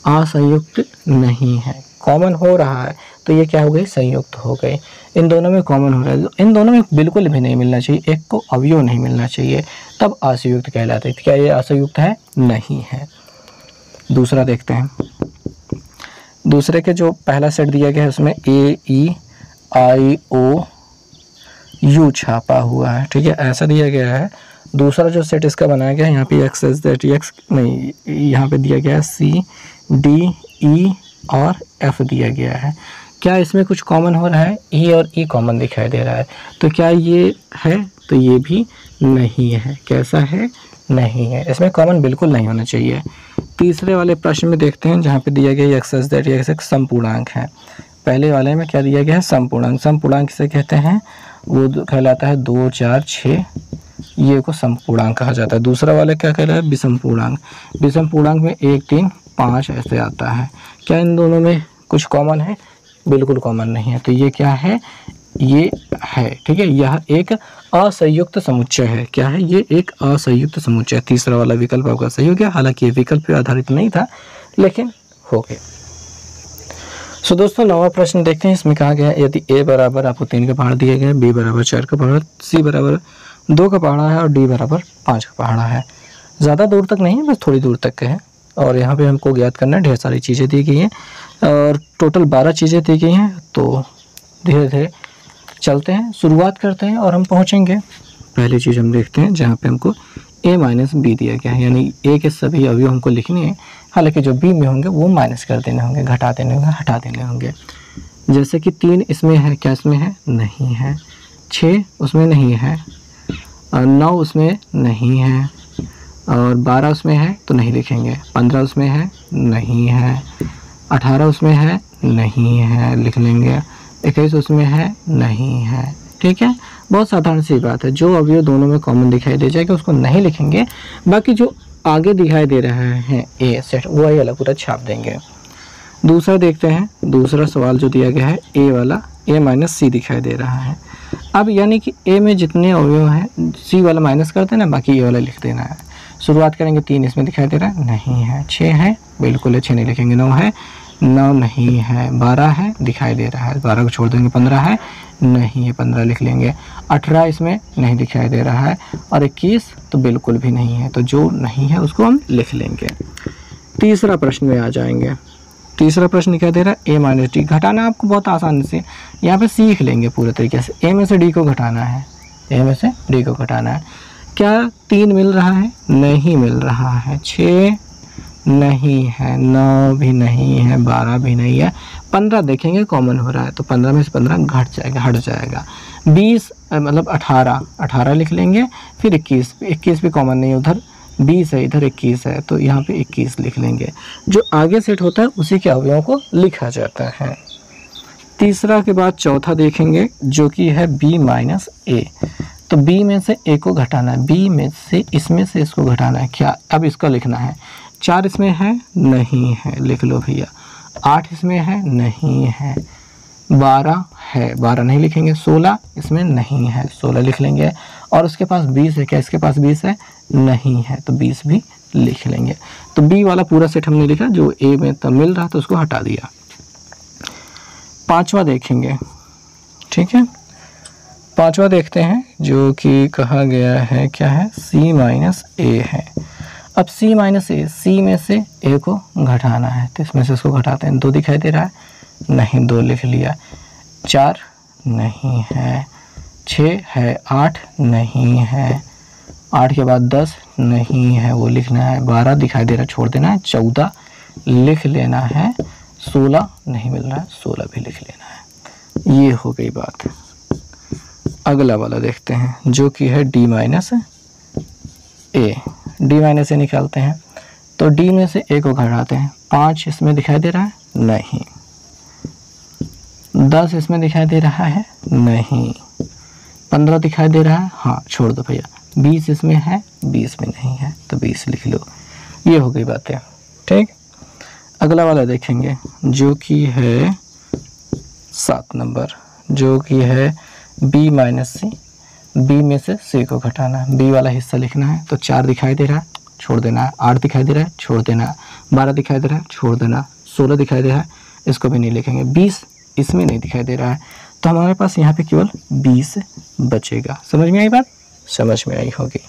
Speaker 1: असंयुक्त नहीं है, कॉमन हो रहा है तो ये क्या हो गई, संयुक्त हो गई। इन दोनों में कॉमन हो रहा है, इन दोनों में बिल्कुल भी नहीं मिलना चाहिए, एक को अवयव नहीं मिलना चाहिए, तब असंयुक्त कहलाते हैं। क्या ये असंयुक्त है, नहीं है। दूसरा देखते हैं, दूसरे के जो पहला सेट दिया गया है उसमें AEIOU छापा हुआ है, ठीक है, ऐसा दिया गया है। दूसरा जो सेट इसका बनाया गया है यहाँ पे x नहीं, यहाँ पे दिया गया है C D E और F दिया गया है। क्या इसमें कुछ कॉमन हो रहा है, E और E कॉमन दिखाई दे रहा है, तो क्या ये है, तो ये भी नहीं है। कैसा है, नहीं है, इसमें कॉमन बिल्कुल नहीं होना चाहिए। तीसरे वाले प्रश्न में देखते हैं जहाँ पे दिया गया x एक समपूर्णांक है। पहले वाले में क्या दिया गया है, समपूर्णांक। समपूर्णांक किसे कहते हैं, वो कहलाता है 2 4 6, ये को समपूर्णांक कहा जाता है। दूसरा वाला क्या कहलाता है, विषम पूर्णांक। विषम पूर्णांक में 1 3 5 ऐसे आता है। क्या इन दोनों में कुछ कॉमन है, बिल्कुल कॉमन नहीं है, तो ये क्या है, ये है, ठीक है, यह एक असंयुक्त समुच्चय है। क्या है, ये एक असंयुक्त समुच्चय। तीसरा वाला विकल्प आपका सही हो गया, हालांकि ये विकल्प पे आधारित नहीं था लेकिन हो गया। सो दोस्तों 9वां प्रश्न देखते हैं। इसमें कहा गया है यदि a बराबर आपको 3 का पहाड़ा दिया गया है, b बराबर 4 का पहाड़ा, c बराबर 2 का पहाड़ा है और d बराबर 5 का पहाड़ा है। ज़्यादा दूर तक नहीं है, बस थोड़ी दूर तक का है। और यहाँ पे हमको ज्ञात करना है, ढेर सारी चीज़ें दी गई हैं और टोटल 12 चीज़ें दी गई हैं। तो धीरे धीरे चलते हैं, शुरुआत करते हैं और हम पहुँचेंगे। पहली चीज़ हम देखते हैं जहाँ पे हमको a माइनस बी दिया गया है, यानी a के सभी अवयव हमको लिखने हैं, हालांकि जो b में होंगे वो माइनस कर देने होंगे, घटा देने होंगे, हटा देने होंगे। जैसे कि 3 इसमें है, क्या इसमें है, नहीं है। 6 उसमें नहीं है, 9 उसमें नहीं है, और 12 उसमें है तो नहीं लिखेंगे। 15 उसमें है, नहीं है। 18 उसमें है, नहीं है, लिख लेंगे। 21 उसमें है, नहीं है, ठीक है। बहुत साधारण सी बात है, जो अवयव दोनों में कॉमन दिखाई दे जाएगा उसको नहीं लिखेंगे, बाकी जो आगे दिखाई दे रहा है ए सेट वो ही अलग पूरा छाप देंगे। दूसरा देखते हैं, दूसरा सवाल जो दिया गया है ए वाला, a माइनस सी दिखाई दे रहा है। अब यानी कि a में जितने अवयव हैं c वाला माइनस कर देना, बाकी a वाला लिख देना है। शुरुआत करेंगे, 3 इसमें दिखाई दे रहा है, नहीं है। 6 है, बिल्कुल है, 6 नहीं लिखेंगे। 9 है, 9 नहीं है। 12 है, दिखाई दे रहा है, 12 को छोड़ देंगे। 15 है, नहीं है, 15 लिख लेंगे। 18 इसमें नहीं दिखाई दे रहा है और 21 तो बिल्कुल भी नहीं है, तो जो नहीं है उसको हम लिख लेंगे। तीसरा प्रश्न में आ जाएंगे। तीसरा प्रश्न क्या दे रहा है, a माइनस डी। घटाना आपको बहुत आसानी से यहाँ पे सीख लेंगे पूरे तरीके से। a में से d को घटाना है, a में से d को घटाना है। क्या 3 मिल रहा है? नहीं मिल रहा है। 6 नहीं है, 9 भी नहीं है, 12 भी नहीं है। 15 देखेंगे कॉमन हो रहा है तो 15 में से 15 घट जाएगा, हट जाएगा। 20 मतलब 18 लिख लेंगे। फिर 21 भी कॉमन नहीं है, उधर 20 है, इधर 21 है, तो यहाँ पे 21 लिख लेंगे। जो आगे सेट होता है उसी के अवयवों को लिखा जाता है। तीसरा के बाद चौथा देखेंगे जो कि है b माइनस ए। तो b में से a को घटाना है, b में से इसमें से इसको घटाना है। क्या अब इसको लिखना है? 4 इसमें है? नहीं है, लिख लो भैया। 8 इसमें है? नहीं है। 12 है, 12 नहीं लिखेंगे। 16 इसमें नहीं है, 16 लिख लेंगे। और उसके पास 20 है, क्या इसके पास 20 है? नहीं है, तो 20 भी लिख लेंगे। तो b वाला पूरा सेट हमने लिखा, जो a में तब मिल रहा था उसको हटा दिया। पांचवा देखेंगे, ठीक है। पांचवा देखते हैं जो कि कहा गया है, क्या है? c माइनस ए है। अब c माइनस ए, c में से a को घटाना है, तो इसमें से इसको घटाते हैं। 2 दिखाई दे रहा है? नहीं, 2 लिख लिया। 4 नहीं है। 6 है। 8 नहीं है। 8 के बाद 10 नहीं है, वो लिखना है। 12 दिखाई दे रहा है, छोड़ देना है। 14 लिख लेना है। 16 नहीं मिल रहा है, 16 भी लिख लेना है। ये हो गई बात। अगला वाला देखते हैं जो कि है d माइनस ए। d माइनस ए निकालते हैं तो d में से a को घटाते हैं। 5 इसमें दिखाई दे रहा है? नहीं। 10 इसमें दिखाई दे रहा है? नहीं। 15 दिखाई दे रहा है? हाँ, छोड़ दो भैया। 20 इसमें है? 20 में नहीं है, तो 20 लिख लो। ये हो गई बातें, ठीक। अगला वाला देखेंगे जो कि है 7 नंबर, जो कि है b माइनस सी। b में से c को घटाना है, b वाला हिस्सा लिखना है। तो 4 दिखाई दे रहा है, छोड़ देना है। 8 दिखाई दे रहा है, छोड़ देना है। 12 दिखाई दे रहा है, छोड़ देना। 16 दिखाई दे रहा है, इसको भी नहीं लिखेंगे। 20 इसमें नहीं दिखाई दे रहा है, तो हमारे पास यहाँ पे केवल 20 बचेगा। समझ में आई बात? समझ में आई होगी,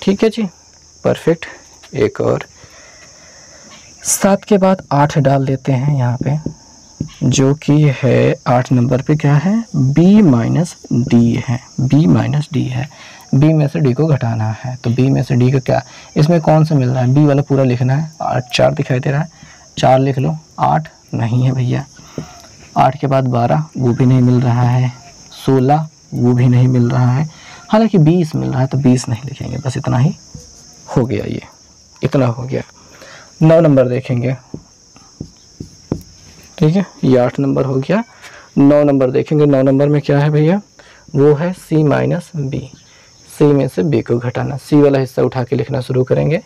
Speaker 1: ठीक है जी, परफेक्ट। एक और 7 के बाद 8 डाल देते हैं यहाँ पे, जो कि है 8 नंबर पे क्या है? b माइनस डी है। b माइनस डी है। b में से d को घटाना है, तो b में से d का क्या? इसमें कौन सा मिल रहा है? b वाला पूरा लिखना है। 8 4 दिखाई दे रहा है, 4 लिख लो। 8 नहीं है भैया। 8 के बाद 12, वो भी नहीं मिल रहा है। 16 वो भी नहीं मिल रहा है। हालांकि 20 मिल रहा है, तो 20 नहीं लिखेंगे। बस इतना ही हो गया, ये इतना हो गया। 9 नंबर देखेंगे, ठीक है, ये 8 नंबर हो गया। 9 नंबर देखेंगे। 9 नंबर में क्या है भैया? वो है c माइनस बी। c में से b को घटाना। c वाला हिस्सा उठा के लिखना शुरू करेंगे।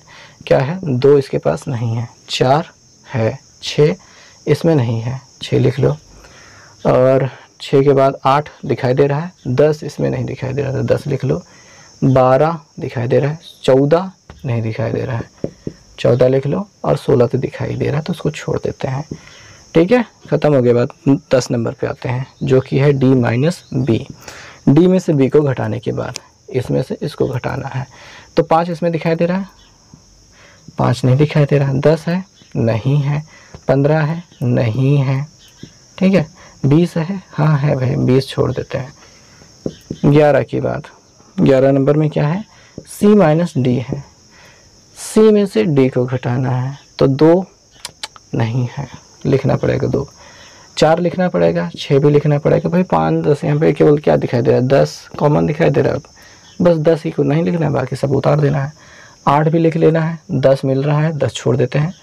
Speaker 1: क्या है? 2 इसके पास नहीं है। 4 है। 6 इसमें नहीं है, 6 लिख लो। और 6 के बाद 8 दिखाई दे रहा है, 10 इसमें नहीं दिखाई दे रहा, तो 10 लिख लो। 12 दिखाई दे रहा है, 14 नहीं दिखाई दे रहा है, 14 लिख लो। और 16 तो दिखाई दे रहा है, तो उसको छोड़ देते हैं, ठीक है। ख़त्म हो गया बात। 10 नंबर पे आते हैं जो कि है d माइनस बी। डी में से b को घटाने के बाद इसमें से इसको घटाना है। तो 5 इसमें दिखाई दे रहा है? 5 नहीं दिखाई दे रहा है। 10 है? नहीं है। 15 है? नहीं है, ठीक है। 20 है? हाँ है भाई, 20 छोड़ देते हैं। 11 की बात। 11 नंबर में क्या है? c माइनस डी है। c में से d को घटाना है, तो 2 नहीं है, लिखना पड़ेगा 2। 4 लिखना पड़ेगा, 6 भी लिखना पड़ेगा भाई। 5 10 यहाँ पे केवल क्या दिखाई दे रहा है? 10 कॉमन दिखाई दे रहा है। बस 10 ही को नहीं लिखना है, बाकी सब उतार देना है। 8 भी लिख लेना है। 10 मिल रहा है, 10 छोड़ देते हैं।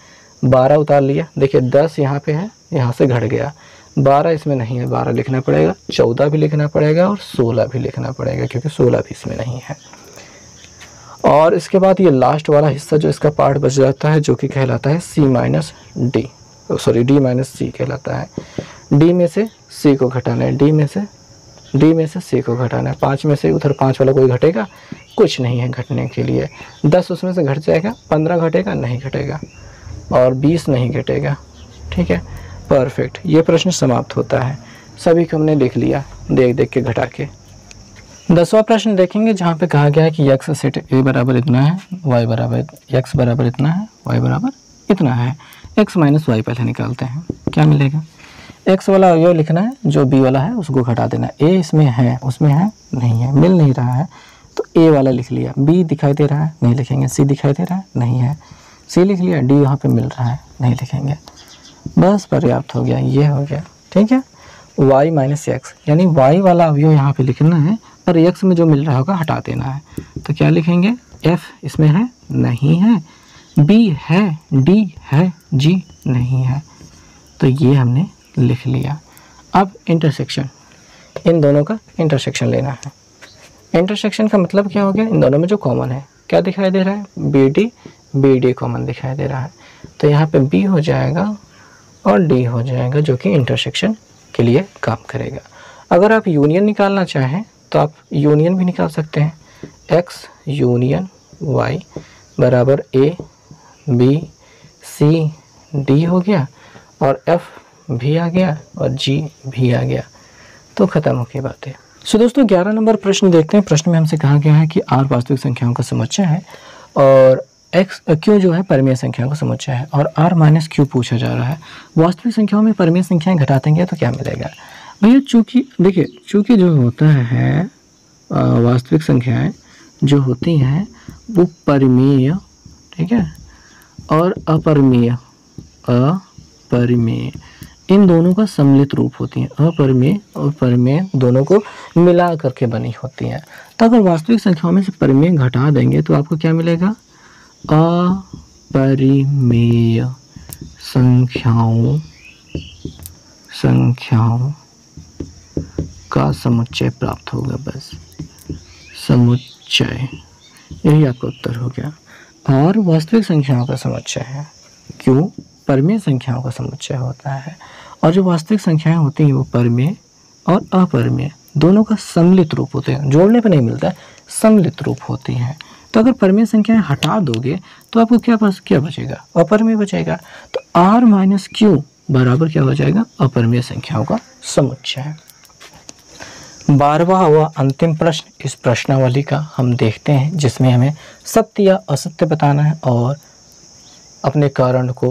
Speaker 1: 12 उतार लिया। देखिए 10 यहाँ पे है, यहाँ से घट गया। 12 इसमें नहीं है, 12 लिखना पड़ेगा। 14 भी लिखना पड़ेगा और 16 भी लिखना पड़ेगा, क्योंकि 16 भी इसमें नहीं है। और इसके बाद ये लास्ट वाला हिस्सा जो इसका पार्ट बच जाता है, जो कि कहलाता है c minus D, sorry d minus C कहलाता है। d में से c को घटाना है, d में से c को घटाना है। 5 में से उधर 5 वाला कोई घटेगा? कुछ नहीं है घटने के लिए। 10 उसमें से घट जाएगा। 15 घटेगा? नहीं घटेगा। और 20 नहीं घटेगा, ठीक है, परफेक्ट। ये प्रश्न समाप्त होता है। सभी को हमने लिख लिया देख देख के घटा के। 10वां प्रश्न देखेंगे, जहाँ पे कहा गया है कि x सेट a बराबर इतना है, y बराबर x बराबर इतना है, y बराबर इतना है। x माइनस वाई पहले निकालते हैं, क्या मिलेगा? x वाला अवयव लिखना है, जो b वाला है उसको घटा देना। a इसमें है, उसमें है नहीं है, मिल नहीं रहा है, तो ए वाला लिख लिया, बी दिखाई दे रहा है नहीं लिखेंगे, सी दिखाई दे रहा है नहीं है, सी लिख लिया, डी यहाँ पे मिल रहा है नहीं लिखेंगे, बस पर्याप्त हो गया, ये हो गया। ठीक है, y माइनस एक्स यानी y वाला अवयव यहाँ पे लिखना है और x में जो मिल रहा होगा हटा देना है। तो क्या लिखेंगे, f इसमें है नहीं है, b है, d है, g नहीं है, तो ये हमने लिख लिया। अब इंटरसेक्शन, इन दोनों का इंटरसेक्शन लेना है। इंटरसेक्शन का मतलब क्या हो गया, इन दोनों में जो कॉमन है क्या दिखाई दे रहा है, बी डी कॉमन दिखाई दे रहा है, तो यहाँ पे b हो जाएगा और d हो जाएगा जो कि इंटरसेक्शन के लिए काम करेगा। अगर आप यूनियन निकालना चाहें तो आप यूनियन भी निकाल सकते हैं, x यूनियन y बराबर a b c d हो गया और f भी आ गया और g भी आ गया, तो ख़त्म हो गई बातें। सो दोस्तों 11 नंबर प्रश्न देखते हैं। प्रश्न में हमसे कहा गया है कि r वास्तविक संख्याओं का समुच्चय है और q जो है परिमेय संख्याओं का समुच्चय है और r माइनस q पूछा जा रहा है। वास्तविक संख्याओं में परिमेय संख्याएं घटा देंगे तो क्या मिलेगा भैया, चूँकि देखिए चूँकि जो होता है वास्तविक संख्याएं जो होती हैं वो परिमेय, ठीक है, और अपरिमेय इन दोनों का सम्मिलित रूप होती हैं। अपरिमेय और परिमेय दोनों को मिला करके बनी होती हैं। तो अगर वास्तविक संख्याओं में से परिमेय घटा देंगे तो आपको क्या मिलेगा, अपरिमेय संख्याओं का समुच्चय प्राप्त होगा, बस समुच्चय, यही आपका उत्तर हो गया। और वास्तविक संख्याओं का समुच्चय है, क्यों, परिमेय संख्याओं का समुच्चय होता है और जो वास्तविक संख्याएं होती हैं वो परिमेय और अपरिमेय दोनों का सम्मिलित रूप होते हैं, जोड़ने पे नहीं मिलता है, सम्मिलित रूप होती हैं। तो अगर परिमेय संख्याएं हटा दोगे तो आपको क्या बचेगा, अपरिमेय बचेगा। तो r माइनस क्यू बराबर क्या हो जाएगा, अपरिमेय संख्याओं का समुच्चय। 12वां व अंतिम प्रश्न इस प्रश्नावली का हम देखते हैं, जिसमें हमें सत्य या असत्य बताना है और अपने कारण को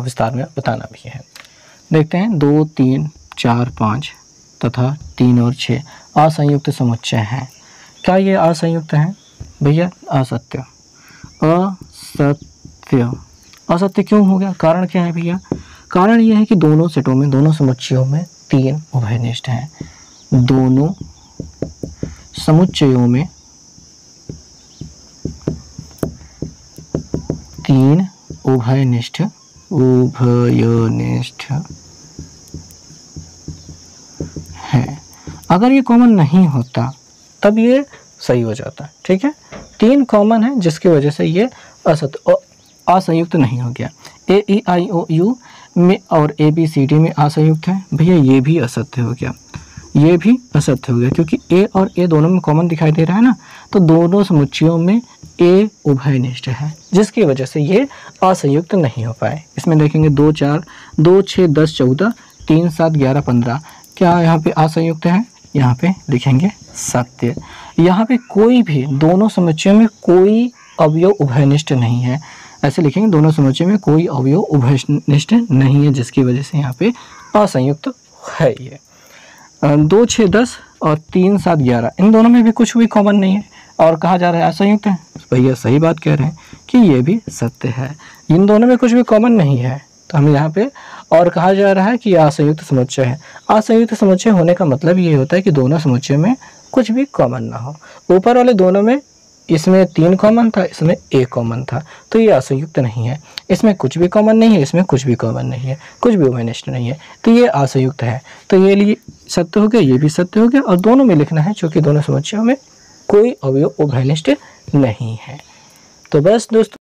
Speaker 1: विस्तार में बताना भी है। देखते हैं 2, 3, 4, 5 तथा 3 और 6 असंयुक्त समुच्चय हैं। क्या ये असंयुक्त हैं भैया, असत्य, असत्य क्यों हो गया, कारण क्या है भैया, कारण ये है कि दोनों सेटों में, दोनों समुच्चयों में 3 उभयनिष्ठ हैं, दोनों समुच्चयों में 3 उभयनिष्ठ है। अगर ये कॉमन नहीं होता तब ये सही हो जाता, ठीक है। 3 कॉमन है जिसकी वजह से ये असंयुक्त नहीं हो गया। ए ई आई ओ यू में और ए बी सी डी में असंयुक्त है भैया, ये भी असत्य हो गया, ये भी असत्य हो गया, क्योंकि ए और ए दोनों में कॉमन दिखाई दे रहा है ना, तो दोनों समुच्चयों में ए उभयनिष्ठ है, जिसकी वजह से ये असंयुक्त नहीं हो पाए। इसमें देखेंगे 2, 4, 2, 6, 10, 14, 3, 7, 11, 15 क्या यहाँ पे असंयुक्त है, यहाँ पे लिखेंगे सत्य। यहाँ पे कोई भी दोनों समुच्चयों में कोई अवयव उभयनिष्ठ नहीं है, ऐसे लिखेंगे दोनों समुच्चयों में कोई अवयव उभयनिष्ठ नहीं है, जिसकी वजह से यहाँ पे असंयुक्त है। ये 2, 6, 10 और 3, 7, 11 इन दोनों में भी कुछ भी कॉमन नहीं है और कहा जा रहा है असंयुक्त है। भैया सही बात कह रहे हैं कि ये भी सत्य है, इन दोनों में कुछ भी कॉमन नहीं है, तो हमें यहाँ पे और कहा जा रहा है कि यह असंयुक्त समुच्चय है। असंयुक्त समुच्चय होने का मतलब ये होता है कि दोनों समुच्चय में कुछ भी कॉमन ना हो। ऊपर वाले दोनों में, इसमें 3 कॉमन था, इसमें 1 कॉमन था, तो ये असंयुक्त नहीं है। इसमें कुछ भी कॉमन नहीं है, इसमें कुछ भी कॉमन नहीं है, कुछ भी उभयनिष्ठ नहीं है, तो ये असंयुक्त है। तो ये लिए सत्य हो गया, ये भी सत्य हो गया, और दोनों में लिखना है क्योंकि दोनों समुच्चयों में कोई अवयव उभयनिष्ठ नहीं है। तो बस दोस्तों